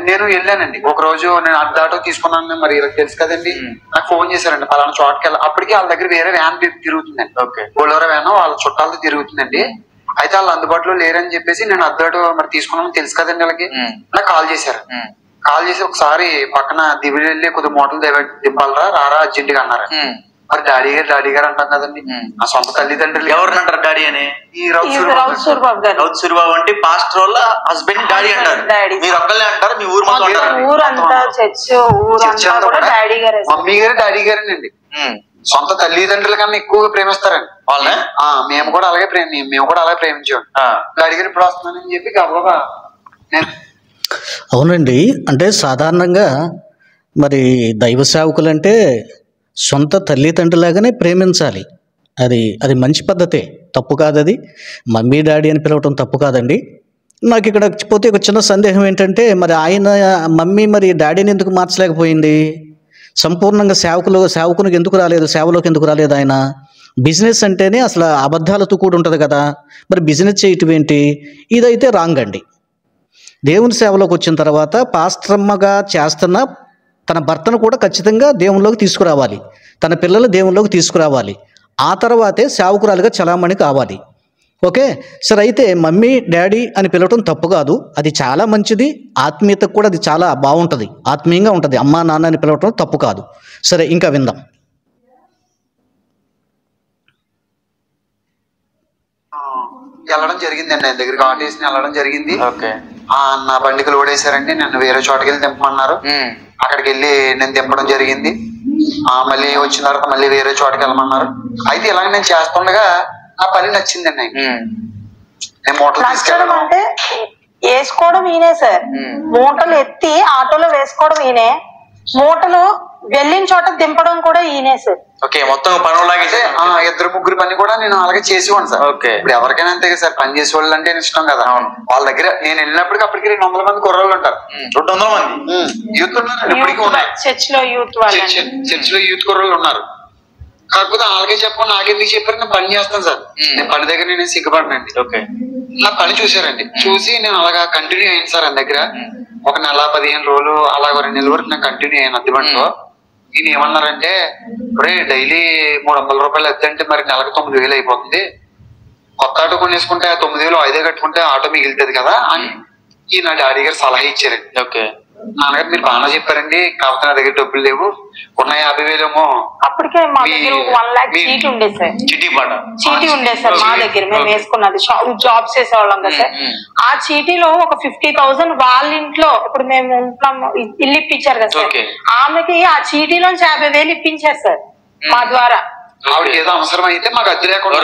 నేను వెళ్ళానండి ఒక రోజు, నేను అద్దె ఆటో తీసుకున్నాను. మరి ఇలా తెలుసు కదండి, నాకు ఫోన్ చేశారండి పలానా చోటకి వెళ్ళి. అప్పటికి వాళ్ళ దగ్గర వేరే వ్యాన్ తిరుగుతుందండి. ఓకే. బొలెరో వ్యాన్ వాళ్ళ చుట్టాలతో తిరుగుతుందండి. అయితే వాళ్ళు అందుబాటులో లేరని చెప్పేసి నేను అద్దె ఆటో మరి తీసుకున్నాను తెలుసు కదండి వాళ్ళకి. నాకు కాల్ చేశారు. కాల్ చేసి ఒకసారి పక్కన దివిలి వెళ్ళి కొద్ది మూటలు దింపాలరా, రారా అర్జెంట్ గా అన్నారు. మరి డాడీ గారు అంటాం కదండి, నా సొంత తల్లిదండ్రులు. ఎవరిని అంటారు డాడీ అని? ఈ రౌత్ సూరిబాబు అంటే పాస్టర్ వాళ్ళ హస్బెండ్ డాడీ అంటారు. మీరు ఒక్కళ్ళే అంటారు? మీ ఊరు మొత్తం మమ్మీ గారు డాడీ గారేనండి. సొంత తల్లిదండ్రుల కన్నా ఎక్కువగా ప్రేమిస్తారండి వాళ్ళని. మేము కూడా అలాగే ప్రేమించాం. డాడీ గారు ఇప్పుడు వస్తున్నానని చెప్పి గబగబా అవునండి. అంటే సాధారణంగా మరి దైవ సేవకులు అంటే సొంత తల్లిదండ్రులాగానే ప్రేమించాలి. అది మంచి పద్ధతే, తప్పు కాదు. అది మమ్మీ డాడీ అని పిలవటం తప్పు కాదండి. నాకు ఇక్కడ పోతే ఒక చిన్న సందేహం ఏంటంటే, మరి ఆయన మమ్మీ మరి డాడీని ఎందుకు మార్చలేకపోయింది? సంపూర్ణంగా సేవకునికి ఎందుకు రాలేదు? సేవలోకి ఎందుకు రాలేదు ఆయన? బిజినెస్ అంటేనే అసలు అబద్ధాలతో కూడి ఉంటుంది కదా, మరి బిజినెస్ చేయటం ఏంటి? ఇదైతే రాంగ్ అండి. దేవుని సేవలోకి వచ్చిన తర్వాత పాస్టర్మ్మగా చేస్తున్న తన భర్తను కూడా ఖచ్చితంగా దేవునిలోకి తీసుకురావాలి, తన పిల్లలు దేవునిలోకి తీసుకురావాలి. ఆ తర్వాతే సేవకురాలుగా చలామణి కావాలి. ఓకే సరే. అయితే మమ్మీ డాడీ అని పిలవటం తప్పు కాదు, అది చాలా మంచిది. ఆత్మీయతకు కూడా అది చాలా బాగుంటుంది, ఆత్మీయంగా ఉంటుంది. అమ్మా నాన్న అని పిలవటం తప్పు కాదు. సరే, ఇంకా విందాం. వెళ్ళడం జరిగిందండి, ఆయన దగ్గరికి ఆటో వేసి వెళ్ళడం జరిగింది. నా బండికి లోడ్ వేసారండి, నన్ను వేరే చోటకి వెళ్ళి దింపమన్నారు. అక్కడికి వెళ్ళి నేను దింపడం జరిగింది. మళ్ళీ వచ్చిన తర్వాత మళ్ళీ వేరే చోటకి వెళ్ళమన్నారు. అయితే ఇలాగ నేను చేస్తుండగా నా పని నచ్చిందండి. నేను మూటలు తీసుకెళ్ళడం అంటే వేసుకోవడం ఈయనే సార్. మూటలు ఎత్తి ఆటోలో వేసుకోవడం ఈయనే, మూటలు వెళ్ళిన చోట దింపడం కూడా ఈయనే సార్. ఓకే. మొత్తం పనులాగే ఇద్దరు ముగ్గురు పని కూడా నేను అలాగే చేసేవాడిని సార్. ఇప్పుడు ఎవరికైనా అంతే కదా సార్, పని చేసే వాళ్ళు అంటే ఇష్టం కదా. వాళ్ళ దగ్గర నేను వెళ్ళినప్పటికీ అప్పటికి 200 మంది కుర్రోళ్ళు ఉంటారు. 200 మంది యూత్ ఉన్నారు. ఇప్పటికీ ఉన్నారు చర్చ్ లో యూత్ కుర్రోళ్ళు ఉన్నారు. కాకపోతే వాళ్ళకే చెప్పకుండా నాకెందుకు చెప్పారు, నేను పని చేస్తాను సార్. నేను పని దగ్గర నేను సిగ్గుపడినండి. నా పని చూసారండి, చూసి నేను అలాగా కంటిన్యూ అయ్యాను సార్. ఆయన దగ్గర ఒక నెల 15 రోజులు అలా 2 నెలల వరకు నేను కంటిన్యూ అయ్యాను అద్దె బండిలో. ఈయన ఏమన్నారంటే, డైలీ 300 రూపాయలు అద్దె అంటే మరి నెలకు 9,000 అయిపోతుంది, కొత్త ఆటో కొనేసుకుంటే 9,000 ఐదే కట్టుకుంటే ఆటో మిగులుతుంది కదా అని ఈయన డాడీ గారు సలహా ఇచ్చారండి. ఓకే నాన్నగారు మీరు బాగా చెప్పారండి, కాకపోతే నా దగ్గర డబ్బులు లేవు, ఉన్న 50,000 ఏమో. అప్పటికే మా దగ్గర 1 lakh చీటీ ఉండేది సార్. చీటీ ఉండేది సార్ మా దగ్గర, మేము వేసుకున్నది జాబ్స్ చేసేవాళ్ళం కదా సార్. ఆ చీటీలో ఒక 50,000 వాళ్ళ ఇంట్లో, ఇప్పుడు మేము ఇల్లు ఇప్పించారు కదా సార్, ఆమెకి ఆ చీటీలోంచి 50,000 ఇప్పించారు సార్ మా ద్వారా. ఆవిడకి ఏదో అవసరం అయితే మాకు అద్దె లేకుండా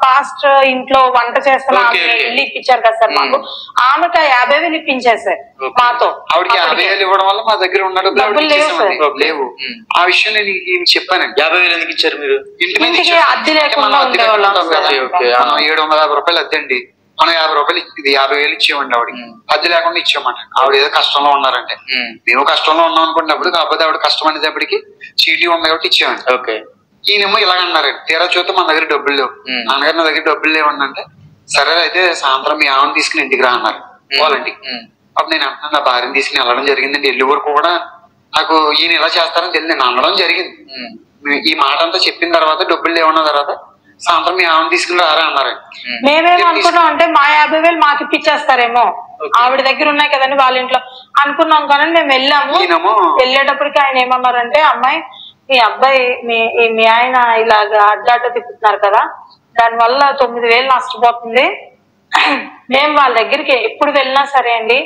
పాస్టర్ ఇంట్లో వంట చేస్తున్నా ఇల్లు ఇప్పించారు కదా సార్ మాకు, ఆమెకి 50,000 ఇప్పించారు సార్ మాతో. ఆవిడకి 50,000 ఇవ్వడం వల్ల మా దగ్గర ఉన్న డబ్బులు లేవు. ఆ విషయం నేను చెప్పానండి. 50,000 ఎందుకు ఇచ్చారు మీరు? ఇంటికి అద్దె లేకుండా ఉండేవాళ్ళం. 750 రూపాయలు అద్దె అండి, మనం 50 రూపాయలు ఇది 50,000 ఇచ్చేయమండి ఆవిడకి, అద్దె లేకుండా ఇచ్చేయమంట. ఆవిడ ఏదో కష్టంలో ఉన్నారంటే, మేము కష్టంలో ఉన్నాం అనుకున్నప్పుడు, కాకపోతే ఆవిడ కష్టం అనేటప్పటికి చీటీ ఉంది కాబట్టి ఇచ్చేయమండి. ఓకే ఈయనేమో ఇలాగ అన్నారండి, తీరా చూస్తే మన దగ్గర డబ్బులు లేవు. నాన్నగారు నా దగ్గర డబ్బులు లేవంటే, సరే అయితే సాయంత్రం మీ ఆవిడని తీసుకుని ఇంటికి రా అన్నారు వాళ్ళండి. అప్పుడు నేను అంటున్నాను, నా భార్యను తీసుకుని వెళ్ళడం జరిగిందండి. వెళ్ళి వరకు కూడా నాకు ఈయన ఇలా చేస్తారని తెలియదు, నేను అనడం జరిగింది. ఈ మాట అంతా చెప్పిన తర్వాత డబ్బులు లేవన్న తర్వాత సాయంత్రం మీ ఆవిడని తీసుకుని రారా అన్నారండి. మేమేమనుకున్నాం అంటే మా 50,000 మాకు ఇప్పించేస్తారేమో, ఆవిడ దగ్గర ఉన్నాయి కదండి వాళ్ళ ఇంట్లో అనుకున్నాం. కానీ మేము వెళ్ళాము, వెళ్ళేటప్పటికి ఆయన ఏమన్నారంటే, అమ్మాయి మీ అబ్బాయి మీ ఆయన ఇలాగ అడ్డాట తిప్పుతున్నారు కదా, దానివల్ల 9,000 నష్టపోతుంది. మేము వాళ్ళ దగ్గరికి ఎప్పుడు వెళ్ళినా సరే అండి,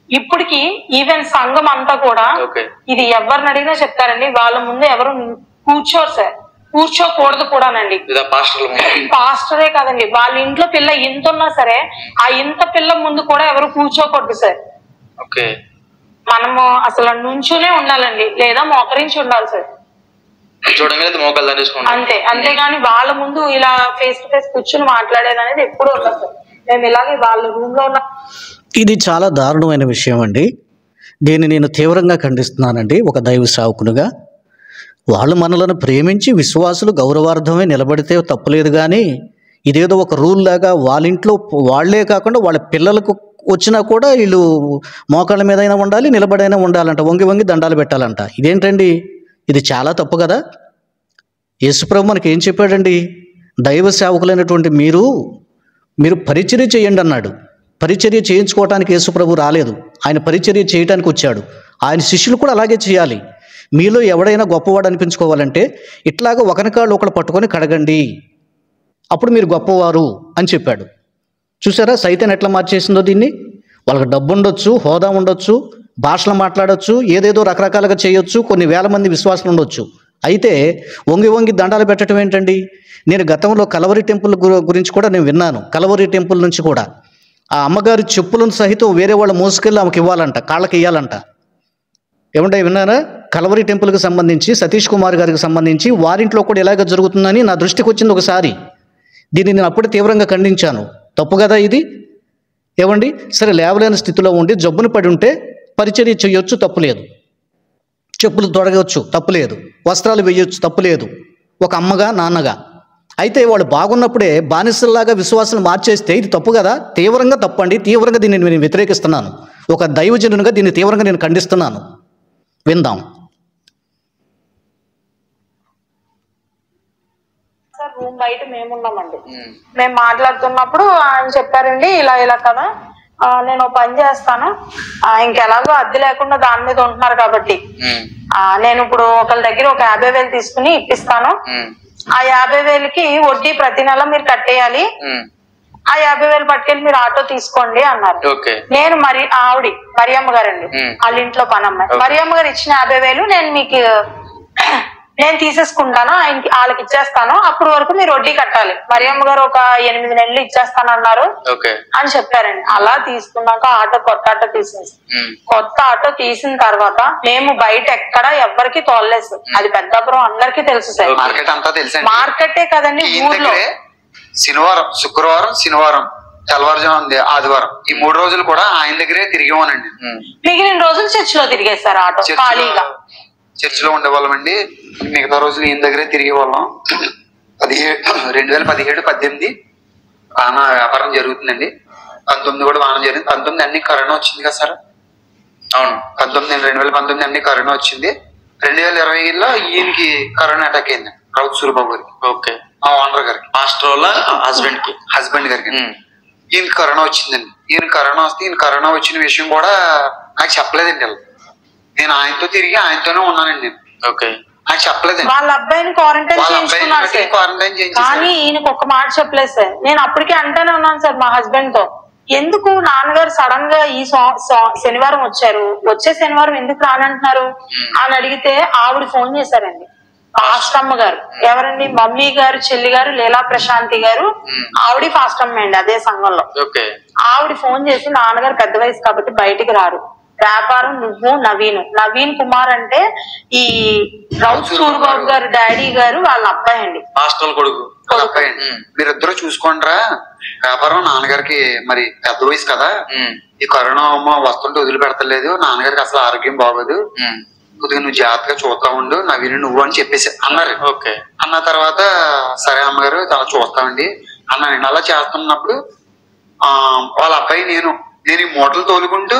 ఇప్పటికి ఈవెన్ సంఘం అంతా కూడా ఇది ఎవరిని అడిగినా చెప్తారండి, వాళ్ళ ముందు ఎవరు కూర్చోరు సార్, కూర్చోకూడదు కూడానండి. పాస్టరే కాదండి, వాళ్ళ ఇంట్లో పిల్ల ఇంత ఉన్నా సరే ఆ ఇంత పిల్ల ముందు కూడా ఎవరు కూర్చోకూడదు సార్. మనము అసలు నుంచునే ఉండాలండి, లేదా మోకరించి ఉండాలి సార్. చూడంగానే మోకాలు దండేసుకోండి అంతే. అంతేగాని వాళ్ళ ముందు ఇలా ఫేస్ టు ఫేస్ కూర్చుని మాట్లాడేది అనేది ఎప్పుడు ఉండదు సార్. మేము ఇలాగే వాళ్ళ రూమ్ లో ఉన్న ఇది చాలా దారుణమైన విషయం అండి. దీన్ని నేను తీవ్రంగా ఖండిస్తున్నానండి. ఒక దైవ సేవకునిగా వాళ్ళు మనలను ప్రేమించి విశ్వాసులు గౌరవార్థమే నిలబడితే తప్పులేదు, కానీ ఇదేదో ఒక రూల్ లాగా వాళ్ళ ఇంట్లో వాళ్లే కాకుండా వాళ్ళ పిల్లలకు వచ్చినా కూడా వీళ్ళు మోకాళ్ళ మీద అయినా ఉండాలి, నిలబడైనా ఉండాలంట, వంగి వంగి దండాలు పెట్టాలంట. ఇదేంటండి? ఇది చాలా తప్పు కదా. యేసుప్రభు మనకి ఏం చెప్పాడండి? దైవ సేవకులైనటువంటి మీరు పరిచర్య చేయండి అన్నాడు. పరిచర్య చేయించుకోవటానికి యేసుప్రభు రాలేదు, ఆయన పరిచర్య చేయడానికి వచ్చాడు. ఆయన శిష్యులు కూడా అలాగే చేయాలి. మీలో ఎవడైనా గొప్పవాడు అనిపించుకోవాలంటే ఇట్లాగా ఒకరికాళ్ళు ఒకరు పట్టుకొని కడగండి, అప్పుడు మీరు గొప్పవారు అని చెప్పాడు. చూసారా సైతాన్ ఎట్లా మార్చేసిందో దీన్ని? వాళ్ళకి డబ్బు ఉండొచ్చు, హోదా ఉండొచ్చు, భాషలు మాట్లాడొచ్చు, ఏదేదో రకరకాలుగా చేయొచ్చు, కొన్ని వేల మంది విశ్వాసాలు ఉండొచ్చు. అయితే వంగి వంగి దండాలు పెట్టడం ఏంటండి? నేను గతంలో కలవరి టెంపుల్ గురించి కూడా నేను విన్నాను. కలవరి టెంపుల్ నుంచి కూడా ఆ అమ్మగారి చెప్పులను సహితం వేరే వాళ్ళు మోసుకెళ్ళి ఆమెకి ఇవ్వాలంట, కాళ్ళకి ఇవ్వాలంట. ఏమంటే విన్నారా? కలవరి టెంపుల్కి సంబంధించి సతీష్ కుమార్ గారికి సంబంధించి వారింట్లో కూడా ఇలాగ జరుగుతుందని నా దృష్టికి వచ్చింది ఒకసారి. దీన్ని నేను అప్పుడే తీవ్రంగా ఖండించాను. తప్పు కదా ఇది? ఏమండి, సరే లేవలేని స్థితిలో ఉండి జబ్బును పడి ఉంటే పరిచర్య చేయొచ్చు, తప్పులేదు. చెప్పులు తొడగవచ్చు, తప్పులేదు. వస్త్రాలు వేయొచ్చు, తప్పులేదు, ఒక అమ్మగా నాన్నగా. అయితే వాళ్ళు బాగున్నప్పుడే బానిసల్లాగా విశ్వాసాలు మార్చేస్తే ఇది తప్పు కదా. తీవ్రంగా తప్పండి. తీవ్రంగా దీన్ని నేను వ్యతిరేకిస్తున్నాను. ఒక దైవజనునిగా దీన్ని తీవ్రంగా నేను ఖండిస్తున్నాను. విందాం. సార్ రూమ్ బయట మేమున్నామండి. మేము మాట్లాడుతున్నప్పుడు ఆయన చెప్పారండి, ఇలా కదా నేను పని చేస్తాను, ఇంకెలాగో అద్దె లేకుండా దాని మీద ఉంటున్నారు కాబట్టి నేను ఇప్పుడు ఒకళ్ళ దగ్గర ఒక 50,000 తీసుకుని ఇప్పిస్తాను, ఆ 50,000కి వడ్డీ ప్రతి నెల మీరు కట్టేయాలి, ఆ 50,000 పట్టుకెళ్ళి మీరు ఆటో తీసుకోండి అన్నారు. నేను మరియమ్మ గారండి, వాళ్ళ ఇంట్లో పనమ్మాయి. మరియమ్మ గారు ఇచ్చిన 50,000 నేను తీసేసుకుంటాను, వాళ్ళకి ఇచ్చేస్తాను, అప్పటి వరకు మీరు వడ్డీ కట్టాలి. మరియమ్మ గారు ఒక 8 నెలలు ఇచ్చేస్తానన్నారు అని చెప్పారండి. అలా తీసుకున్నాక కొత్త ఆటో తీసేసి, కొత్త ఆటో తీసిన తర్వాత మేము బయట ఎక్కడ ఎవ్వరికి తోలలేదు. అది పెద్దాపురం అందరికీ తెలుసు సార్, మార్కెట్ అంతా తెలుసు. మార్కెటే కదండి ఊర్లో. శనివారం, శుక్రవారం, శనివారం, తెల్లవారుజాము, ఆదివారం, ఈ 3 రోజులు కూడా ఆయన దగ్గరే తిరిగేవానండి. మిగిలిన రోజులు చర్చిలో తిరిగేస్తారు ఆటో ఖాళీగా. చర్చిలో ఉండేవాళ్ళం అండి. మిగతా రోజులు ఈయన దగ్గరే తిరిగేవాళ్ళం. 2017, 18 బాగా వ్యాపారం జరుగుతుందండి. 19 కూడా బాగా జరిగింది. 19 అన్ని కరోనా వచ్చింది కదా సార్. అవును, 2019 అన్ని కరోనా వచ్చింది. 2020లో ఈయనకి కరోనా అటాక్ అయింది, రౌత్ సూరిబాబు గారికి. మా ఓనర్ గారికి, మాస్టర్ వాళ్ళ హస్బెండ్ గారికి ఈయన కరోనా వచ్చిందండి. ఈయన కరోనా వస్తే ఈయన కరోనా వచ్చిన విషయం కూడా నాకు చెప్పలేదండి. నేను ఆయనతో తిరిగి ఆయనతోనే ఉన్నానండి. నాకు చెప్పలేదండి. వాళ్ళ అబ్బాయిని క్వారంటైన్ చేయించుకున్నారు సార్, కానీ ఈయనకు ఒక మాట చెప్పలేదు సార్. నేను అప్పటికే అంటానే ఉన్నాను సార్ మా హస్బెండ్ తో, ఎందుకు నాన్నగారు సడన్ గా ఈ శనివారం వచ్చారు, వచ్చే శనివారం ఎందుకు రానంటున్నారు అని అడిగితే ఆవిడ ఫోన్ చేశారండి. ఫాస్టమ్మ గారు, ఎవరండి, మమ్మీ గారు చెల్లి గారు లీలా ప్రశాంతి గారు, ఆవిడ ఫాస్టమ్మ అండి అదే సంఘంలో. ఆవిడ ఫోన్ చేసి, నాన్నగారు పెద్ద వయసు కాబట్టి బయటికి రారు, వ్యాపారం నువ్వు నవీన్ కుమార్ అంటే ఈ రౌత్ సూరిబాబు గారు డాడీ గారు వాళ్ళ అబ్బాయి అండి, హాస్టల్ కొడుకు. మీరిద్దరూ చూసుకోండిరా, వ్యాపారం నాన్నగారికి మరి పెద్ద వయసు కదా, ఈ కరోనా వస్తుంటే వదిలిపెడతలేదు, నాన్నగారికి అసలు ఆరోగ్యం బాగోదు, కొద్దిగా నువ్వు జాగ్రత్తగా చూస్తా ఉండు నవీన్ నువ్వు అని చెప్పేసి అన్నారు. అన్న తర్వాత సరే అమ్మగారు చాలా చూస్తామండి అన్నానండి. అలా చేస్తున్నప్పుడు వాళ్ళ అబ్బాయి నేను ఈ మూటలు తోలుకుంటూ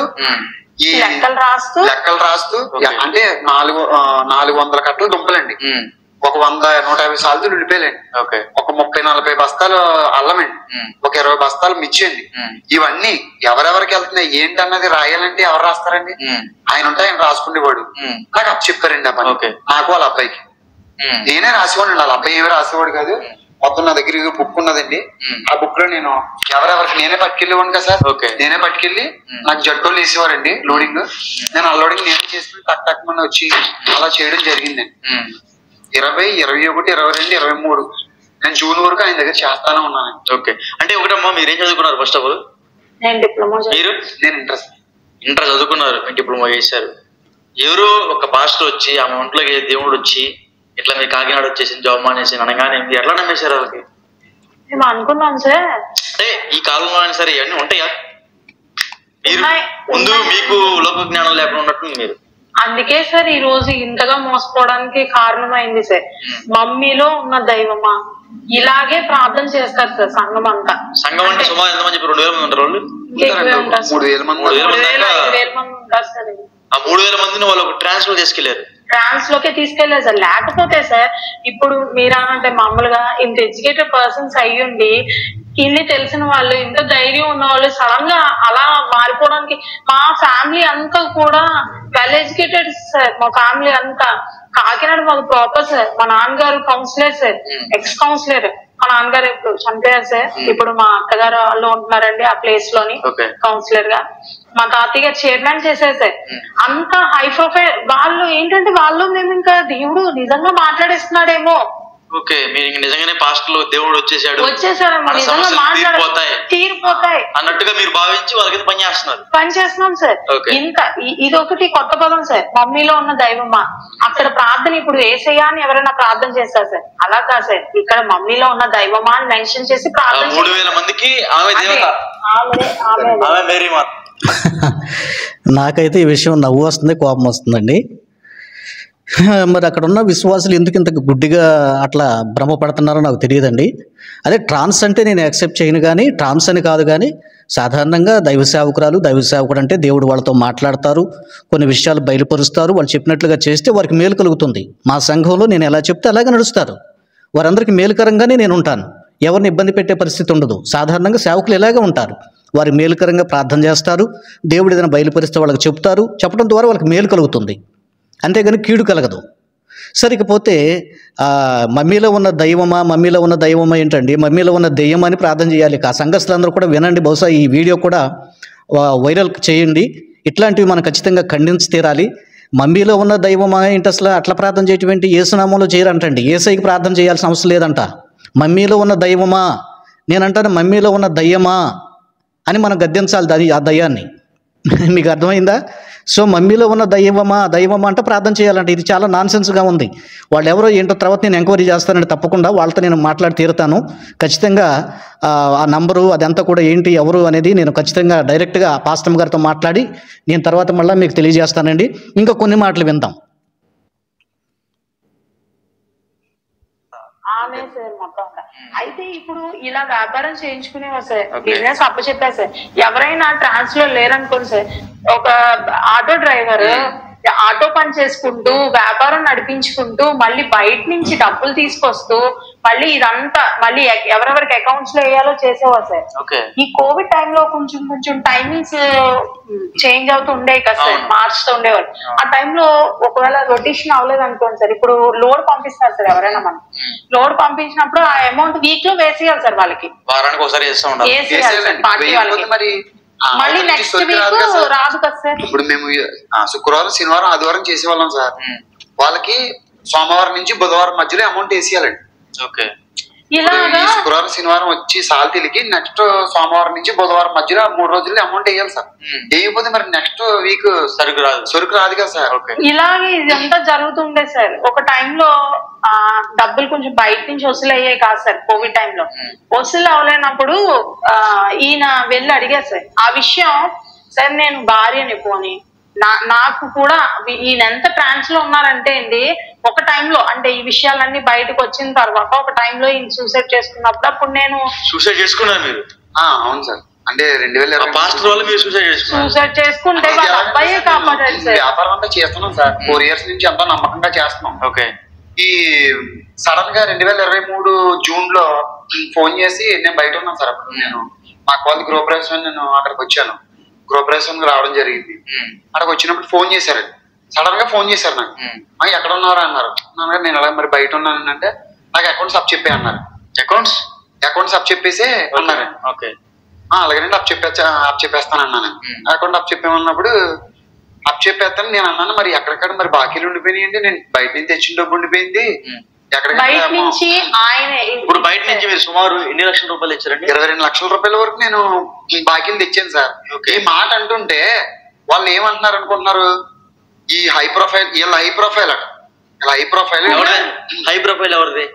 ఈ లెక్కలు రాస్తూ అంటే 400 కట్టలు దుంపలండి, ఒక 100-150 సార్లు ఉల్లిపాయలండి, ఒక 30-40 బస్తాలు అల్లమండి, ఒక 20 బస్తాలు మిర్చి అండి. ఇవన్నీ ఎవరెవరికి వెళ్తున్నాయి ఏంటి అన్నది రాయాలంటే ఎవరు రాస్తారండి? ఆయన ఉంటే ఆయన రాసుకునేవాడు. నాకు అప్పు చెప్పారండి ఆ పని, నాకు వాళ్ళ అబ్బాయికి. నేనే రాసేవాడు, వాళ్ళ అబ్బాయి ఏమి రాసేవాడు కాదు. మొత్తం నా దగ్గర బుక్ ఉన్నదండి. ఆ బుక్ లో నేను ఎవరెవరికి నేనే పట్టుకెళ్ళేవాడు కదా సార్. నేనే పట్టుకెళ్ళి నాకు జట్టోళ్ళు వేసేవారండి లోడింగ్. నేను అన్లోడింగ్ నేనే చేసుకుని టక్ మంది వచ్చి అలా చేయడం జరిగిందండి. 20, 21, 22, 23 నేను జూన్ వరకు ఆయన దగ్గర చేస్తానే ఉన్నాను. అంటే ఒకటమ్మా, మీరేం చదువుకున్నారు? ఫస్ట్ ఆఫ్ ఆల్ నేను డిప్లొమా. నేను ఇంట్రెస్ట్ ఇంటర్ చదువుకున్నారు, డిప్లొమా చేశారు. ఎవరో ఒక పాస్టర్ వచ్చి ఆమె ఒంట్లోకి దేవుడు వచ్చి ఇట్లా మీ కాకినాడ వచ్చేసి జాబ్ మానేసి అనగానే మీరు ఎట్లా నమ్మేశారు వాళ్ళకి? మేము అనుకున్నాం సార్. అంటే ఈ కాలంలో అయినా సరే ఇవన్నీ ఉంటాయా? మీరు ముందు మీకు లోక జ్ఞానం లేకుండా ఉన్నట్టు మీరు. అందుకే సార్ ఈ రోజు ఇంతగా మోసపోవడానికి కారణమైంది సార్. మమ్మీలో ఉన్న దైవమా ఇలాగే ప్రార్థన చేస్తారు సార్ సంఘం అంతా. సంఘం అంటే సుమారు ఎంతమంది? 2000 మంది ఉంటారు వాళ్ళు. 3000 మంది 5,000 మంది ఉంటారు సార్. ఆ 3000 మందిని వాళ్ళు ట్రాన్స్ లో తీసుకెళ్లారు. ట్రాన్స్ లోకే తీసుకెళ్లేదు సార్. లేకపోతే సార్ ఇప్పుడు మీరంటే మామూలుగా ఇంత ఎడ్యుకేటెడ్ పర్సన్స్ అయ్యుండి ఇన్ని తెలిసిన వాళ్ళు, ఇంత ధైర్యం ఉన్న వాళ్ళు సడన్ గా అలా మారిపోవడానికి, మా ఫ్యామిలీ అంతా కూడా వెల్ ఎడ్యుకేటెడ్ సార్. మా ఫ్యామిలీ అంతా కాకినాడ మాకు ప్రాపర్ సార్. మా నాన్నగారు కౌన్సిలర్ సార్, ఎక్స్ కౌన్సిలర్. మా నాన్నగారు ఇప్పుడు చనిపోయారు సార్. ఇప్పుడు మా అక్కగారు వాళ్ళు ఉంటున్నారండి ఆ ప్లేస్ లోని కౌన్సిలర్ గా. మా తాతయ్య గారు చైర్మన్ చేశారు సార్. అంత హై ప్రొఫైల్ వాళ్ళు. ఏంటంటే వాళ్ళు మేము ఇంకా దేవుడు నిజంగా మాట్లాడేస్తున్నాడేమో. ఓకే, మీరు నిజంగానే పాస్టర్లు దేవుడు వచ్చేసాడు తీరిపోతాయి అన్నట్టుగా మీరు భావించి వాళ్ళకి పని చేస్తున్నాం సార్. ఇంత ఇది ఒకటి కొత్త పదం సార్, మమ్మీలో ఉన్న దైవమా. అక్కడ ప్రార్థన ఇప్పుడు ఏసయ్యా అని ఎవరైనా ప్రార్థన చేస్తారు సార్, అలా కాదు సార్. ఇక్కడ మమ్మీలో ఉన్న దైవమా అని మెన్షన్ చేసి ప్రార్థన. 3000 మందికి నాకైతే ఈ విషయం నవ్వు వస్తుంది, కోపం వస్తుందండి. మరి అక్కడ ఉన్న విశ్వాసులు ఎందుకు ఇంత గుడ్డిగా అట్లా భ్రమపడుతున్నారో నాకు తెలియదండి. అదే ట్రాన్స్ అంటే నేను యాక్సెప్ట్ చేయను, కానీ ట్రాన్స్ అని కాదు. కానీ సాధారణంగా దైవ సేవకుడు అంటే దేవుడు వాళ్ళతో మాట్లాడతారు, కొన్ని విషయాలు బయలుపరుస్తారు. వాళ్ళు చెప్పినట్లుగా చేస్తే వారికి మేలు కలుగుతుంది. మా సంఘంలో నేను ఎలా చెప్తే అలాగే నడుస్తారు. వారందరికీ మేలుకరంగానే నేను ఉంటాను, ఎవరిని ఇబ్బంది పెట్టే పరిస్థితి ఉండదు. సాధారణంగా సేవకులు ఇలాగే ఉంటారు, వారి మేలుకరంగా ప్రార్థన చేస్తారు, దేవుడు ఏదైనా బయలుపరిస్తే వాళ్ళకి చెప్తారు. చెప్పడం ద్వారా వాళ్ళకి మేలు కలుగుతుంది, అంతేగాని కీడు కలగదు. సరికపోతే మమ్మీలో ఉన్న దైవమా ఏంటండి? మమ్మీలో ఉన్న దెయ్యం అని ప్రార్థన చేయాలి. ఆ సంఘస్థులందరూ కూడా వినండి, బహుశా ఈ వీడియో కూడా వైరల్ చేయండి. ఇట్లాంటివి మనం ఖచ్చితంగా ఖండించి తీరాలి. మమ్మీలో ఉన్న దైవమా ఏంటి అసలు? అట్లా ప్రార్థన చేయటం ఏంటి? ఏసునామంలో చేయరంటండి. ఏసైకి ప్రార్థన చేయాల్సిన అవసరం లేదంట. మమ్మీలో ఉన్న దైవమా, నేనంటాను మమ్మీలో ఉన్న దయ్యమా అని మనం గద్దించాలి ఆ దయ్యాన్ని. మీకు అర్థమైందా? సో మమ్మీలో ఉన్న దైవమా అంటే ప్రార్థన చేయాలంటే ఇది చాలా నాన్సెన్స్గా ఉంది. వాళ్ళు ఎవరో ఏంటో తర్వాత నేను ఎంక్వైరీ చేస్తానండి, తప్పకుండా వాళ్ళతో నేను మాట్లాడి తీరుతాను. ఖచ్చితంగా ఆ నంబరు అదంతా కూడా ఏంటి ఎవరు అనేది నేను ఖచ్చితంగా డైరెక్ట్గా పాస్టమ్ గారితో మాట్లాడి నేను తర్వాత మళ్ళీ మీకు తెలియజేస్తానండి. ఇంకా కొన్ని మాటలు విందాం. అయితే ఇప్పుడు ఇలా వ్యాపారం చేయించుకునేవారు సార్, బిజినెస్ అప్పచెప్పారు సార్. ఎవరైనా ట్రాన్స్ లో లేరనుకోండి సార్, ఒక ఆటో డ్రైవర్ ఆటో పని చేసుకుంటూ వ్యాపారం నడిపించుకుంటూ మళ్ళీ బయట నుంచి డబ్బులు తీసుకొస్తూ మళ్ళీ ఇదంతా మళ్ళీ ఎవరెవరికి అకౌంట్స్ లో వేయాలో చేసేవారు సార్. ఈ కోవిడ్ టైంలో కొంచెం టైమింగ్స్ చేంజ్ అవుతూ ఉండేవి కదా సార్, మార్చుతూ ఉండేవారు. ఆ టైంలో ఒకవేళ రొటేషన్ అవ్వలేదు అనుకోండి సార్, ఇప్పుడు లోడ్ పంపిస్తారు సార్. ఎవరైనా మనం లోడ్ పంపించినప్పుడు ఆ అమౌంట్ వీక్ లో వేసేయాలి సార్, వాళ్ళకి వేసేయాలి సార్ పార్టీ వాళ్ళకి. మళ్ళీ నెక్స్ట్ వీక్ రాదు కదా సార్. ఇప్పుడు మేము శుక్రవారం, శనివారం, ఆదివారం చేసేవాళ్ళం సార్. వాళ్ళకి సోమవారం నుంచి బుధవారం మధ్యలో అమౌంట్ వేసేయాలండి. శుక్రవారం, శనివారం వచ్చి సాల్తీలకి నెక్స్ట్ సోమవారం నుంచి బుధవారం మధ్యలో 3 రోజుల్లో అమౌంట్ వేయాలి సార్. వేయకపోతే మరి నెక్స్ట్ వీక్ సరుకు రాదు కదా సార్. ఇలాగే ఇదంతా జరుగుతుండే సార్. ఒక టైంలో డబ్బులు కొంచెం బయట నుంచి వసూలు అయ్యాయి కాదు సార్. కోవిడ్ టైంలో వసూలు అవ్వలేనప్పుడు ఈయన వెళ్ళి అడిగారు సార్ ఆ విషయం. సార్ నేను భార్యని పోని నాకు కూడా ఈయన ఎంత ట్రాన్స్ లో ఉన్నారంటే అండి, ఒక టైంలో అంటే ఈ విషయాలన్నీ బయటకు వచ్చిన తర్వాత ఒక టైంలో ఈయన సూసైడ్ చేసుకున్నప్పుడు అప్పుడు నేను సూసైడ్ చేసుకున్నాను. మీరు అవును సార్. అంటే 2020 సూసైడ్ చేసుకుంటే వాళ్ళ అబ్బాయే కాపాడాడు సార్. వ్యాపారం అంతా చేస్తున్నాం సార్, 4 years నుంచి అంతా నమ్మకంగా చేస్తున్నాం. ఈ సడన్ గా 2023 జూన్ లో ఫోన్ చేసి నేను బయట ఉన్నాను సార్. అప్పుడు నేను మా వాళ్ళ గృహప్రవేశం నేను అక్కడికి వచ్చాను, గృహప్రవేశం రావడం జరిగింది. అక్కడికి వచ్చినప్పుడు ఫోన్ చేశారండి, సడన్ గా ఫోన్ చేశారు నాకు. ఎక్కడ ఉన్నారా అన్నారు. నేను అలా మరి బయట ఉన్నాను అంటే నాకు అకౌంట్స్ అప్ చెప్పే అన్నారు. అకౌంట్స్ అప్ చెప్పేసి అన్నారు. అలాగేనండి అప్ చెప్పేస్తాను అన్నాను. అకౌంట్ అప్ చెప్పేమన్నప్పుడు అప్ చెప్పేస్తాను నేను అన్నాను. మరి ఎక్కడికక్కడ మరి బాకీలు ఉండిపోయినాయండి, నేను బయట నుంచి తెచ్చిన డబ్బు ఉండిపోయింది. ఇప్పుడు బయట నుంచి మీరు సుమారు ఎన్ని లక్షల రూపాయలు ఇచ్చారండి? 22 లక్షల రూపాయల వరకు నేను బాకీలు తెచ్చాను సార్. ఈ మాట అంటుంటే వాళ్ళు ఏమంటున్నారు అనుకుంటున్నారు, ఈ హై ప్రొఫైల్ వీళ్ళ హై ప్రొఫైల్ అట, ఇలా హై ప్రొఫైల్ హై ప్రొఫైల్ ఎవరిది?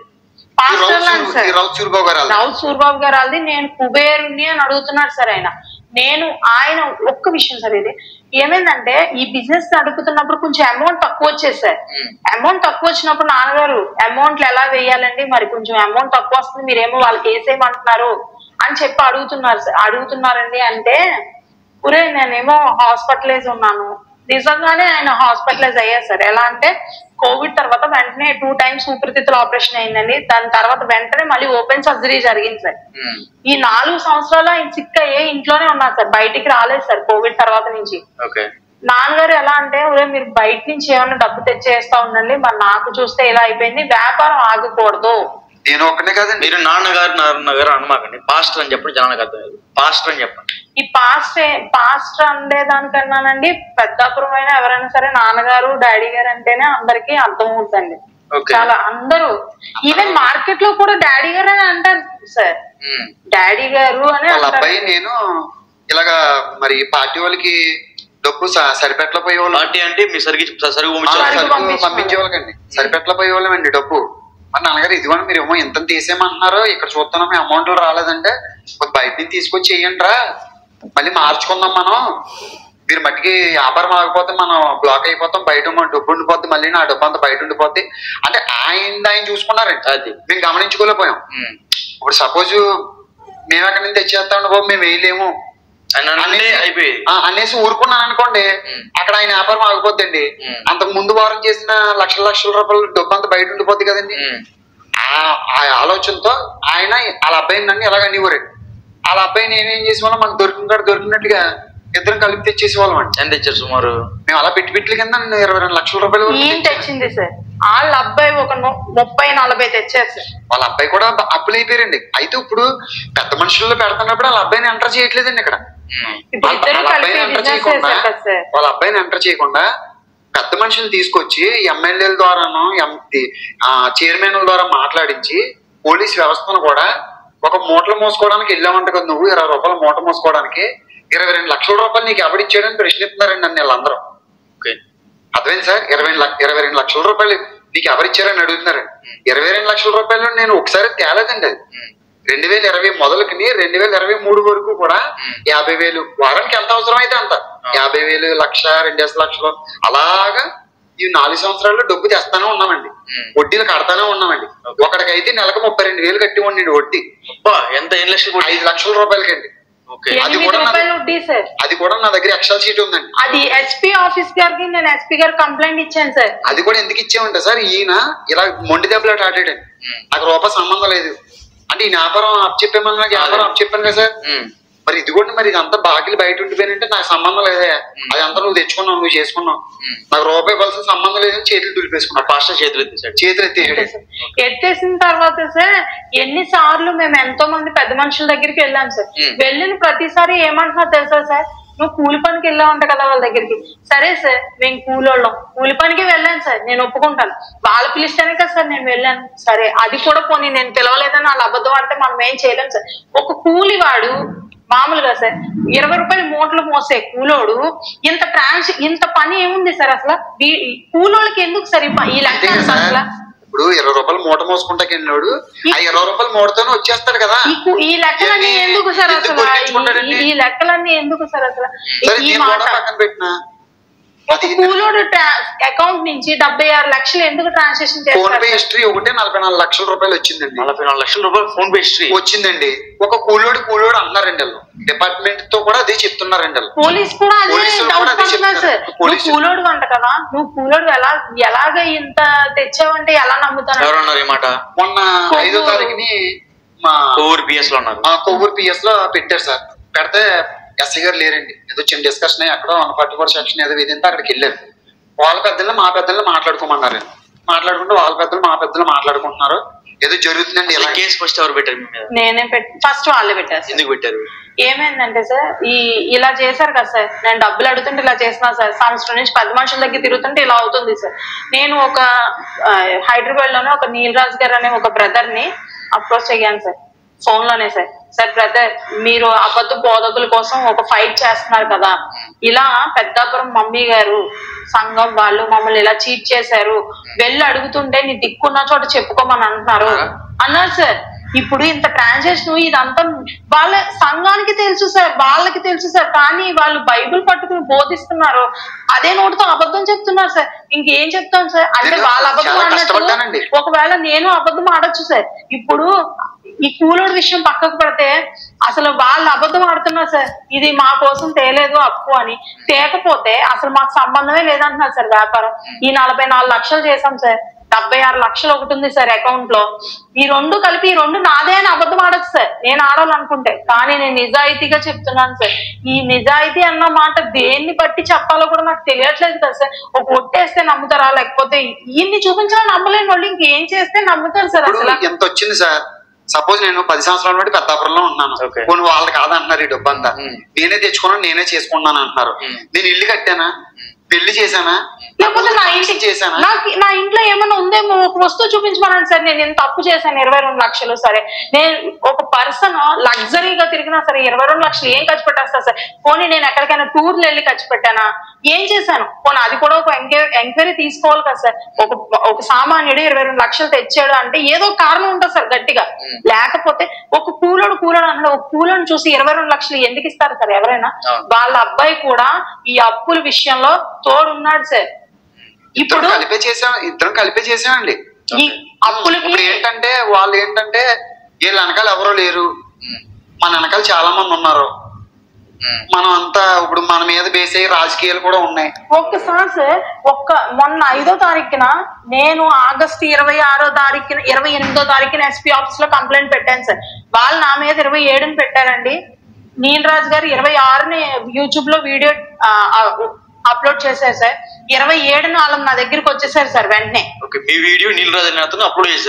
రావు సూరిబాబు గారు. రావు సూరిబాబు గారు అది నేను కుబేరుని అని అడుగుతున్నాడు సార్ ఆయన ఒక్క విషయం సార్, ఇది ఏమైందంటే ఈ బిజినెస్ నడుపుతున్నప్పుడు కొంచెం అమౌంట్ తక్కువ వచ్చేది సార్. అమౌంట్ తక్కువ వచ్చినప్పుడు నాన్నగారు అమౌంట్లు ఎలా వేయాలండి, మరి కొంచెం అమౌంట్ తక్కువ వస్తుంది, మీరేమో వాళ్ళకి వేసేయమంటున్నారు అని చెప్పి అడుగుతున్నారండి. అంటే ఒరే నేనేమో హాస్పిటలైజ్ ఉన్నాను, నిజంగానే ఆయన హాస్పిటలైజ్ అయ్యారు సార్. ఎలా అంటే కోవిడ్ తర్వాత వెంటనే 2 times ఊపిరితిత్తుల ఆపరేషన్ అయిందండి. దాని తర్వాత వెంటనే మళ్ళీ ఓపెన్ సర్జరీ జరిగింది సార్. ఈ 4 సంవత్సరాలు ఆయన సిక్ అయ్యే ఇంట్లోనే ఉన్నారు సార్, బయటికి రాలేదు సార్ కోవిడ్ తర్వాత నుంచి. నాన్నగారు ఎలా అంటే ఒరే మీరు బయట నుంచి ఏమన్నా డబ్బు తెచ్చేస్తా ఉండండి, మరి నాకు చూస్తే ఇలా అయిపోయింది, వ్యాపారం ఆగకూడదు. నేను ఒక్కనే కాదండి, మీరు నాన్నగారు అనమాకండి, పాస్టర్ అని చెప్పండి, జనానికి అర్థం కాదు, పాస్టర్ అని చెప్పండి. ఈ పాస్టర్ అండేదానికన్నానండి పెద్దాపురం అయినా ఎవరైనా సరే నాన్నగారు డాడీ గారు అంటేనే అందరికి అర్థం అవుతుందండి. చాలా అందరూ ఈవెన్ మార్కెట్ లో కూడా డాడీ గారు అని అంటారు సార్, డాడీ గారు అని. వాళ్ళ అబ్బాయి నేను ఇలాగా మరి పార్టీ వాళ్ళకి డబ్బు సరిపెట్ల పోయేవాళ్ళు, పార్టీ అంటే మీ సరుకు పంపించే వాళ్ళకండి, సరిపెట్ల పోయేవాళ్ళమండి డబ్బు. మరి నాన్నగారు ఇదిగోండి మీరు ఏమో ఇంత తీసేయమంటున్నారు, ఇక్కడ చూస్తున్నాం మీ అమౌంట్లు రాలేదంటే బయట నుంచి తీసుకొచ్చి చెయ్యండి రా, మళ్ళీ మార్చుకుందాం మనం, మీరు మట్టికి వ్యాపారం ఆగిపోతే మనం బ్లాక్ అయిపోతాం, బయట డబ్బు ఉండిపోద్ది, మళ్ళీ నా డబ్బు అంతా బయట ఉండిపోద్ది అంటే ఆయన చూసుకున్నారండి. అది మేము గమనించుకోలేకపోయాం. ఇప్పుడు సపోజ్ మేము ఎక్కడి నుంచి తెచ్చేస్తాం బాబు, మేము వేయలేము అనేసి ఊరుకున్నాను అనుకోండి, అక్కడ ఆయన వ్యాపారం ఆగిపోద్దండి. అంతకు ముందు వారం చేసిన లక్షల రూపాయలు డబ్బు అంతా బయట ఉండిపోద్ది కదండి. ఆ ఆలోచనతో ఆయన వాళ్ళ అబ్బాయిని నన్ను ఎలాగ అనేవారండి. వాళ్ళ అబ్బాయిని నేనేం చేసేవాళ్ళం, మనకు దొరికినట్టుగా ఇద్దరం కలిపి తెచ్చేసేవాళ్ళం అండి. ఎంత తెచ్చారు సుమారు? మేము అలా పెట్టి కింద 22 లక్షల రూపాయలు తెచ్చింది సార్. వాళ్ళ అబ్బాయి ఒక 30-40 తెచ్చారు సార్. వాళ్ళ అబ్బాయి కూడా అప్పులు అయిపోయారండి. అయితే ఇప్పుడు పెద్ద మనుషుల్లో పెడుతున్నప్పుడు వాళ్ళ అబ్బాయిని ఎంటర్ చేయట్లేదండి. ఇక్కడ వాళ్ళ అబ్బాయిని ఎంటర్ చేయకుండా పెద్ద మనుషులు తీసుకొచ్చి ఎమ్మెల్యేల ద్వారాను చైర్మన్ల ద్వారా మాట్లాడించి పోలీస్ వ్యవస్థను కూడా ఒక మూటలు మోసుకోవడానికి వెళ్ళామంట కదా నువ్వు, 20 రూపాయలు మూట మోసుకోవడానికి 22 లక్షల రూపాయలు నీకు ఎవరిచ్చాడని ప్రశ్నిస్తున్నారండి నన్ను వీళ్ళందరూ. అర్థమైంది సార్? 22 లక్షల రూపాయలు నీకు ఎవరిచ్చారని అడుగుతున్నారండి. 22 లక్షల రూపాయలు నేను ఒకసారి తేలేదండి. అది 2020 మొదలుకి 2023 వరకు కూడా 50,000 వారానికి ఎంత అవసరం అయితే అంత 50,000, 1,00,000, 2 లక్షలు అలాగా ఈ 4 సంవత్సరాల్లో డబ్బు తెస్తానే ఉన్నామండి. వడ్డీలు కడతానే ఉన్నామండి. ఒకటికైతే నెలకు 32,000 కట్టి ఉండండి వడ్డీ. ఎంత 5 లక్షల రూపాయలకండి. అది కూడా నా దగ్గర ఎక్సెల్ షీట్ ఉందండి. అది ఎస్పీ ఆఫీస్ గారికి నేను ఎస్పీ గారు కంప్లైంట్ ఇచ్చాను సార్. అది కూడా ఎందుకు ఇచ్చామంటే సార్, ఈయన ఇలా మొండి దెబ్బలాట ఆడాడండి. నాకు రూపాయి సంబంధం లేదు అంటే ఈ వ్యాపారం అప్పచెప్పామని నాకు వ్యాపారం అప్పచెప్పాను కదా సార్. మరి ఇది కూడా మరి ఇదంతా బాకీలు బయట ఉండిపోయినంటే నాకు సంబంధం లేదా, అది అంతా నువ్వు తెచ్చుకున్నావు, నువ్వు చేసుకున్నావు, నాకు రూపాయి ఇవ్వాల్సిన సంబంధం లేదని చేతులు దులిపేసుకున్నా. పాస్టర్ చేతులు ఎత్తేసాడు. ఎత్తేసిన తర్వాత సార్ ఎన్నిసార్లు మేము ఎంతో మంది పెద్ద మనుషుల దగ్గరికి వెళ్ళాం సార్. వెళ్ళిన ప్రతిసారి ఏమంటున్నా తెలుసా సార్, నువ్వు కూలి పనికి వెళ్ళావంట కదా వాళ్ళ దగ్గరికి. సరే సార్ మేము కూలి పనికి వెళ్ళాను సార్, నేను ఒప్పుకుంటాను, వాళ్ళు పిలిస్తేనే కదా సార్ నేను వెళ్ళాను. సరే అది కూడా పోనీ నేను పిలవలేదని వాళ్ళు అబద్ధం అంటే మనం ఏం చేయలేం సార్. ఒక కూలివాడు మామూలుగా సార్ 20 రూపాయలు మూటలు మోసే కూలోడు ఇంత పని ఏముంది సార్ అసలు? కూలోళ్ళకి ఎందుకు సార్ ఈ లెక్క అసలు? ఇప్పుడు 20 రూపాయలు మూట మోసుకుంటాకి వెళ్ళినాడు, ఆ 20 రూపాయలు మూటతోనే వచ్చేస్తాడు కదా. ఈ లెక్కలన్నీ ఎందుకు సార్ అసలు? ఈ లెక్కలన్నీ ఎందుకు సార్ అసలు? ఈ మాట పక్కన పెట్టినా కూలోడు అకౌంట్ నుంచి 76 లక్షలు ఎందుకు ట్రాన్సాక్షన్ చేస్తారు? ఫోన్ పే హిస్టరీ ఒకటే 44 లక్షల రూపాయలు వచ్చిందండి. 44 లక్షల రూపాయలు ఫోన్ పే హిస్టరీ వచ్చిందండి. ఒక కూలోడు అన్నారండి వాళ్ళు, డిపార్ట్మెంట్ తో కూడా అదే చెప్తున్నారండి. పోలీస్ కూడా సార్ నువ్వు కూలోడు అంట కదా, నువ్వు కూలోడు ఎలాగ ఇంత తెచ్చావంటే ఎలా నమ్ముతాను? ఎవరన్నారు ఈ మాట? మొన్న 5వ తారీఖుని మా కొవ్వూరు పిఎస్ లో ఉన్నారు. కొవ్వూరు పిఎస్ లో పెట్టారు సార్. పెడితే ఎస్ఐ గారు లేరండి, ఏదో చిన్న డిస్కషన్ అయ్యి అక్కడ 144 సెక్షన్ ఏదో విధింటే అక్కడికి వెళ్ళారు. వాళ్ళ పెద్దలు మా పెద్దలు మాట్లాడుకోమన్నారు. మాట్లాడుకుంటూ వాళ్ళ పెద్దలు మా పెద్దలు మాట్లాడుకుంటున్నారు, ఏదో జరుగుతుందండి. ఇలా కేసు ఫస్ట్ ఎవరు పెట్టారు? నేనే ఫస్ట్ వాళ్ళే పెట్టారు. ఎందుకు పెట్టారు? ఏమైందంటే సార్ ఇలా చేశారు కదా సార్, నేను డబ్బులు అడుగుతుంటే ఇలా చేసినా సార్, సంవత్సరం నుంచి 10 మనుషుల దగ్గర తిరుగుతుంటే ఇలా అవుతుంది సార్. నేను ఒక హైదరాబాద్ లోనే ఒక నీలరాజ్ గారు అనే ఒక బ్రదర్ ని అప్రోచ్ అయ్యాను సార్, ఫోన్ లోనే సార్. సార్ బ్రదర్, మీరు అబద్ధ బోధకుల కోసం ఒక ఫైట్ చేస్తున్నారు కదా, ఇలా పెద్దాపురం మమ్మీ గారు సంఘం వాళ్ళు మమ్మల్ని ఇలా చీట్ చేశారు, వెళ్ళి అడుగుతుంటే నీ దిక్కున్న చోట చెప్పుకోమని అంటున్నారు అన్నారు సార్. ఇప్పుడు ఇంత ట్రాన్సాక్షన్ ఇదంతా వాళ్ళ సంఘానికి తెలుసు సార్, వాళ్ళకి తెలుసు సార్, కానీ వాళ్ళు బైబిల్ పట్టుకుని బోధిస్తున్నారు, అదే నోటితో అబద్ధం చెప్తున్నారు సార్. ఇంకేం చెప్తాం సార్? అంటే వాళ్ళ అబద్ధం ఆడినట్టు ఒకవేళ నేను అబద్ధం ఆడొచ్చు సార్. ఇప్పుడు ఈ కూలోడు విషయం పక్కకు పెడితే అసలు వాళ్ళు అబద్ధం ఆడుతున్నారు సార్, ఇది మా కోసం తేలేదు అప్పు అని. తేకపోతే అసలు మాకు సంబంధమే లేదంటున్నారు సార్ వ్యాపారం. ఈ 44 లక్షలు చేశాం సార్, 76 లక్షలు ఒకటి ఉంది సార్ అకౌంట్ లో. ఈ రెండు కలిపి ఈ రెండు నాదే అని అబద్ధం ఆడచ్చు సార్ నేను ఆడాలనుకుంటే. కానీ నేను నిజాయితీగా చెప్తున్నాను సార్. ఈ నిజాయితీ అన్న మాట దేన్ని బట్టి చెప్పాలో కూడా నాకు తెలియట్లేదు కదా సార్. ఒక ఒట్టేస్తే నమ్ముతారా, లేకపోతే ఇన్ని చూపించినా నమ్మలేని వాళ్ళు ఇంకేం చేస్తే నమ్ముతారు సార్? అసలు ఎంత వచ్చింది సార్? సపోజ్ నేను 10 సంవత్సరాల నుండి పెద్దాపురంలో ఉన్నాను, కొన్ని వాళ్ళు కాదంటున్నారు ఈ డబ్బు అంతా, నేనే తెచ్చుకున్నాను నేనే చేసుకున్నాను అంటున్నారు. నేను ఇల్లు కట్టానా, పెళ్లి చేశానా, లేకపోతే నా ఇంట్లో ఏమైనా ఉందేమో ఒక వస్తువు చూపించమన్నాను సార్. నేను ఎంత తప్పు చేశాను, 22 లక్షలు. సరే, నేను ఒక పర్సన్ లగ్జరీగా తిరిగినా సరే 22 లక్షలు ఏం ఖర్చు పెట్టేస్తా సార్? పోనీ నేను ఎక్కడికైనా టూర్లు వెళ్ళి ఖర్చు పెట్టానా, ఏం చేశాను? పోనీ అది కూడా ఒక ఎంక్వైరీ తీసుకోవాలి కదా సార్. ఒక సామాన్యుడు 22 లక్షలు తెచ్చాడు అంటే ఏదో కారణం ఉంటుంది సార్ గట్టిగా. లేకపోతే ఒక కూలోడు అన్నాడు, ఒక కూలోని చూసి 22 లక్షలు ఎందుకు ఇస్తారు సార్ ఎవరైనా? వాళ్ళ అబ్బాయి కూడా ఈ అప్పుల విషయంలో తోడున్నాడు సార్. ఇప్పుడు ఇద్దరం కలిపే చేసామండి. ఈ అప్పులకి ఏంటంటే వాళ్ళు ఏంటంటే వీళ్ళ వెనకాల ఎవరో లేరు, మన వెనకాల చాలా మంది ఉన్నారు. మనం అంతా ఇప్పుడు మన మీద బేస్ అయ్యి రాజకీయాలు కూడా ఉన్నాయి. ఒక్కసారి సార్ మొన్న 5వ తారీఖున నేను ఆగస్టు 28వ తారీఖున ఎస్పీ ఆఫీస్ లో కంప్లైంట్ పెట్టాను సార్. వాళ్ళు నా మీద 27ని పెట్టారండి. నీలరాజు గారు 26ని యూట్యూబ్ లో వీడియో అప్లోడ్ చేశారు సార్. 27న వాళ్ళు నా దగ్గరికి వచ్చేసారు సార్. వెంటనే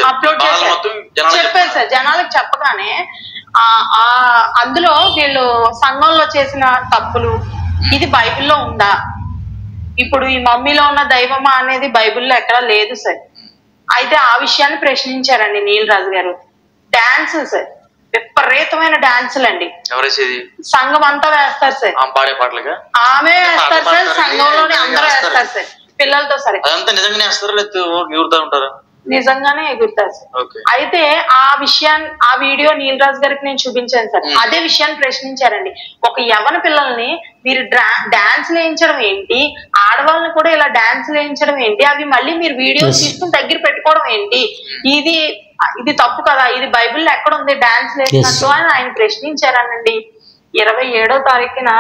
అప్లోడ్ చేశారు, చెప్పారు సార్. జనాలకు చెప్పగానే అందులో వీళ్ళు సంఘంలో చేసిన తప్పులు ఇది బైబిల్లో ఉందా, ఇప్పుడు ఈ మమ్మీలో ఉన్న దైవమా అనేది బైబిల్లో ఎక్కడా లేదు సార్. అయితే ఆ విషయాన్ని ప్రశ్నించారండి నీలరాజు గారు. డాన్స్ సార్, విపరీతమైన డాన్సులు అండి. సంఘం అంతా వేస్తారు సార్, ఆమె వేస్తారు సార్, సంఘంలోనే అందరూ వేస్తారు సార్ పిల్లలతో సరే. నిజంగానే ఎగురుతారు సార్. అయితే ఆ వీడియో నీలరాజు గారికి నేను చూపించాను సార్. అదే విషయాన్ని ప్రశ్నించారండి. ఒక యవ్వన పిల్లల్ని మీరు డాన్స్ వేయించడం ఏంటి, ఆడవాళ్ళని కూడా ఇలా డాన్స్ వేయించడం ఏంటి, అవి మళ్ళీ మీరు వీడియో తీసుకుని దగ్గర పెట్టుకోవడం ఏంటి, ఇది తప్పు కదా, ఇది బైబిల్లో ఎక్కడ ఉంది డాన్స్ వేసినట్టు అని ఆయన ప్రశ్నించారనండి. 27వ తారీఖున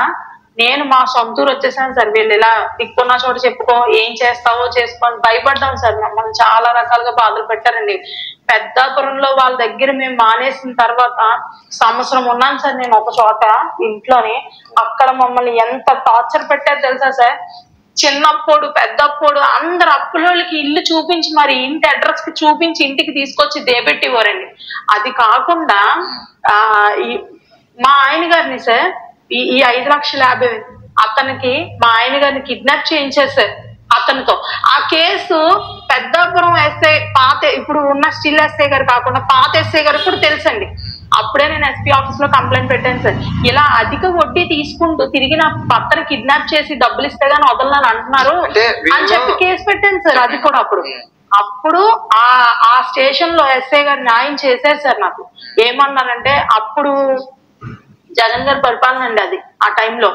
నేను మా సొంతూరు వచ్చేసాను సార్. వీళ్ళు ఇలా దిక్కున్న చోట చెప్పుకో, ఏం చేస్తావో చేసుకొని భయపడ్డాం సార్. మమ్మల్ని చాలా రకాలుగా బాధలు పెట్టారండి. పెద్దాపురంలో వాళ్ళ దగ్గర మేము మానేసిన తర్వాత సంవత్సరం ఉన్నాను సార్ నేను ఒక చోట ఇంట్లోనే. అక్కడ మమ్మల్ని ఎంత టార్చర్ పెట్టారు తెలుసా సార్. చిన్నప్పుడు పెద్దప్పుడు అందరు అప్పులోళ్ళకి ఇల్లు చూపించి మరి ఇంటి అడ్రస్ కి చూపించి ఇంటికి తీసుకొచ్చి దేబెట్టివ్వరండి. అది కాకుండా మా ఆయన గారిని సార్ ఈ 5,50,000 అతనికి మా ఆయన గారిని కిడ్నాప్ చేయించారు సార్ అతనితో. ఆ కేసు పెద్దాపురం ఎస్ఐ ఇప్పుడు ఉన్న స్టిల్ ఎస్ఐ గారు కాకుండా పాత ఎస్ఐ గారికి కూడా తెలుసండి. అప్పుడే నేను ఎస్పీ ఆఫీస్ లో కంప్లైంట్ పెట్టాను సార్. ఇలా అధిక వడ్డీ తీసుకుంటూ తిరిగి నా భర్తను కిడ్నాప్ చేసి డబ్బులు ఇస్తే గానీ వదలని అంటున్నారు అని చెప్పి కేసు పెట్టాను సార్. అది కూడా అప్పుడు ఆ స్టేషన్ లో ఎస్ఐ గారు న్యాయం చేశారు సార్ నాకు. ఏమన్నారంటే అప్పుడు జగన్ గారి పరిపాలన అండి అది. ఆ టైంలో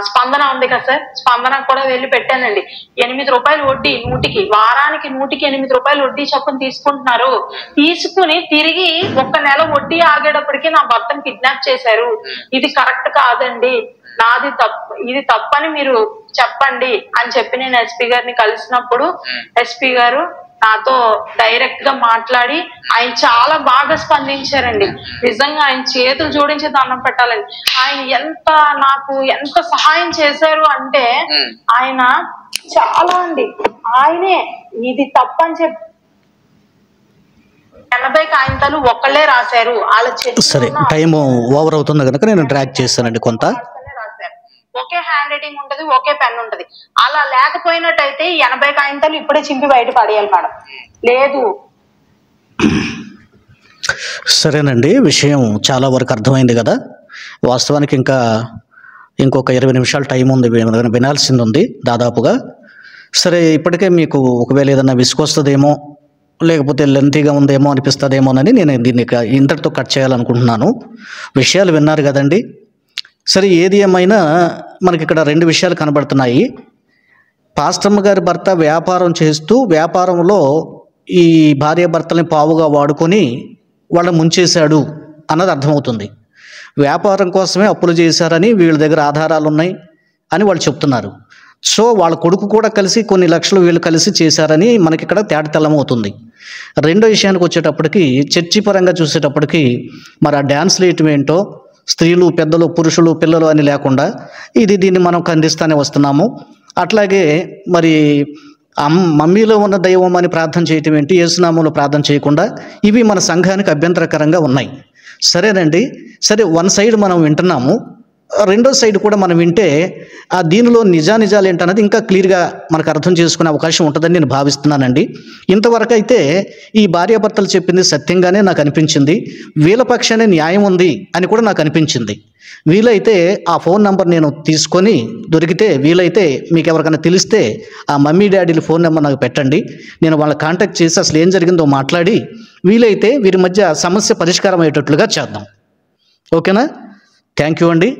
స్పందన ఉంది కదా సార్, స్పందన కూడా వెళ్ళి పెట్టానండి. 8 రూపాయలు వడ్డీ వారానికి 108 రూపాయలు వడ్డీ చొప్పున తీసుకుంటున్నారు. తీసుకుని తిరిగి 1 నెల వడ్డీ ఆగేటప్పటికి నా భర్తను కిడ్నాప్ చేశారు. ఇది కరెక్ట్ కాదండి, నాది తప్పు, ఇది తప్పని మీరు చెప్పండి అని చెప్పి నేను ఎస్పీ గారిని కలిసినప్పుడు ఎస్పీ గారు నాతో డైరెక్ట్ గా మాట్లాడి ఆయన చాలా బాగా స్పందించారండి. నిజంగా ఆయన చేతులు జోడించి దండం పెట్టాలండి. ఆయన నాకు ఎంత సహాయం చేశారు అంటే ఆయన చాలా అండి. ఆయనే ఇది తప్పని చెప్పి 80 కాగితాలు ఒకళ్ళే రాశారు. సరే, టైం ఓవర్ అవుతుంది కనుక నేను ట్రాక్ చేస్తానండి. కొంత ఒకే హ్యాండ్ రైటింగ్ ఉంటది, ఒకే పెన్ ఉంటది. అలా లేకపోయినట్టయితే 80 కాగితాలు ఇప్పుడే చింపి బయట పడేయాలి మేడం. లేదు సరేనండి, విషయం చాలా వరకు అర్థమైంది కదా. వాస్తవానికి ఇంకొక 20 నిమిషాలు టైం ఉంది, వినాల్సింది ఉంది దాదాపుగా. సరే, ఇప్పటికే మీకు ఒకవేళ ఏదైనా విసుకొస్తుందేమో లేకపోతే లెంతీగా ఉందేమో అనిపిస్తుందేమోనని నేను దీన్ని ఇంతటితో కట్ చేయాలనుకుంటున్నాను. విషయాలు విన్నారు కదండి. సరే, ఏది ఏమైనా మనకి ఇక్కడ 2 విషయాలు కనబడుతున్నాయి. పాస్టమ్మ గారి భర్త వ్యాపారం చేస్తూ వ్యాపారంలో ఈ భార్యాభర్తల్ని పావుగా వాడుకొని వాళ్ళని ముంచేశాడు అన్నది అర్థమవుతుంది. వ్యాపారం కోసమే అప్పులు చేశారని వీళ్ళ దగ్గర ఆధారాలు ఉన్నాయి అని వాళ్ళు చెప్తున్నారు. సో వాళ్ళ కొడుకు కూడా కలిసి కొన్ని లక్షలు వీళ్ళు కలిసి చేశారని మనకి ఇక్కడ తేటతెల్లమవుతుంది. రెండో విషయానికి వచ్చేటప్పటికి చర్చి పరంగా చూసేటప్పటికి మరి ఆ డ్యాన్స్లు ఏంటో స్త్రీలు, పెద్దలు, పురుషులు, పిల్లలు అని లేకుండా దీన్ని మనం ఖండిస్తూనే వస్తున్నాము. అట్లాగే మరి మమ్మీలో ఉన్న దైవం అని ప్రార్థన చేయటం ఏంటి, యేసునామంలో ప్రార్థన చేయకుండా, ఇవి మన సంఘానికి అభ్యంతరకరంగా ఉన్నాయి. సరేనండి. సరే, వన్ సైడ్ మనం వింటున్నాము, రెండో సైడ్ కూడా మనం వింటే దీనిలో నిజాలు ఏంటన్నది ఇంకా క్లియర్గా మనకు అర్థం చేసుకునే అవకాశం ఉంటుందని నేను భావిస్తున్నానండి. ఇంతవరకు అయితే ఈ భార్యాభర్తలు చెప్పింది సత్యంగానే నాకు అనిపించింది. వీళ్ళ పక్షానే న్యాయం ఉంది అని కూడా నాకు అనిపించింది. వీలైతే ఆ ఫోన్ నెంబర్ నేను తీసుకొని దొరికితే, వీలైతే మీకు ఎవరికైనా తెలిస్తే ఆ మమ్మీ డాడీల ఫోన్ నెంబర్ నాకు పెట్టండి. నేను వాళ్ళని కాంటాక్ట్ చేసి అసలు ఏం జరిగిందో మాట్లాడి వీలైతే వీరి మధ్య సమస్య పరిష్కారం అయ్యేటట్లుగా చేద్దాం. ఓకేనా? థ్యాంక్ యూ అండి.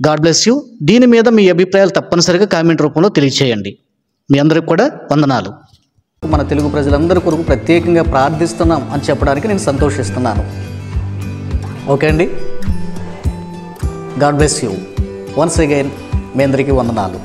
God bless you. దీని మీద మీ అభిప్రాయాలు తప్పనిసరిగా కామెంట్ రూపంలో తెలియచేయండి. మీ అందరికి కూడా వందనాలు. మన తెలుగు ప్రజలందరి కొరకు ప్రత్యేకంగా ప్రార్థిస్తున్నాం అని చెప్పడానికి నేను సంతోషిస్తున్నాను. ఓకే అండి. God bless you. Once again మీ అందరికీ వందనాలు.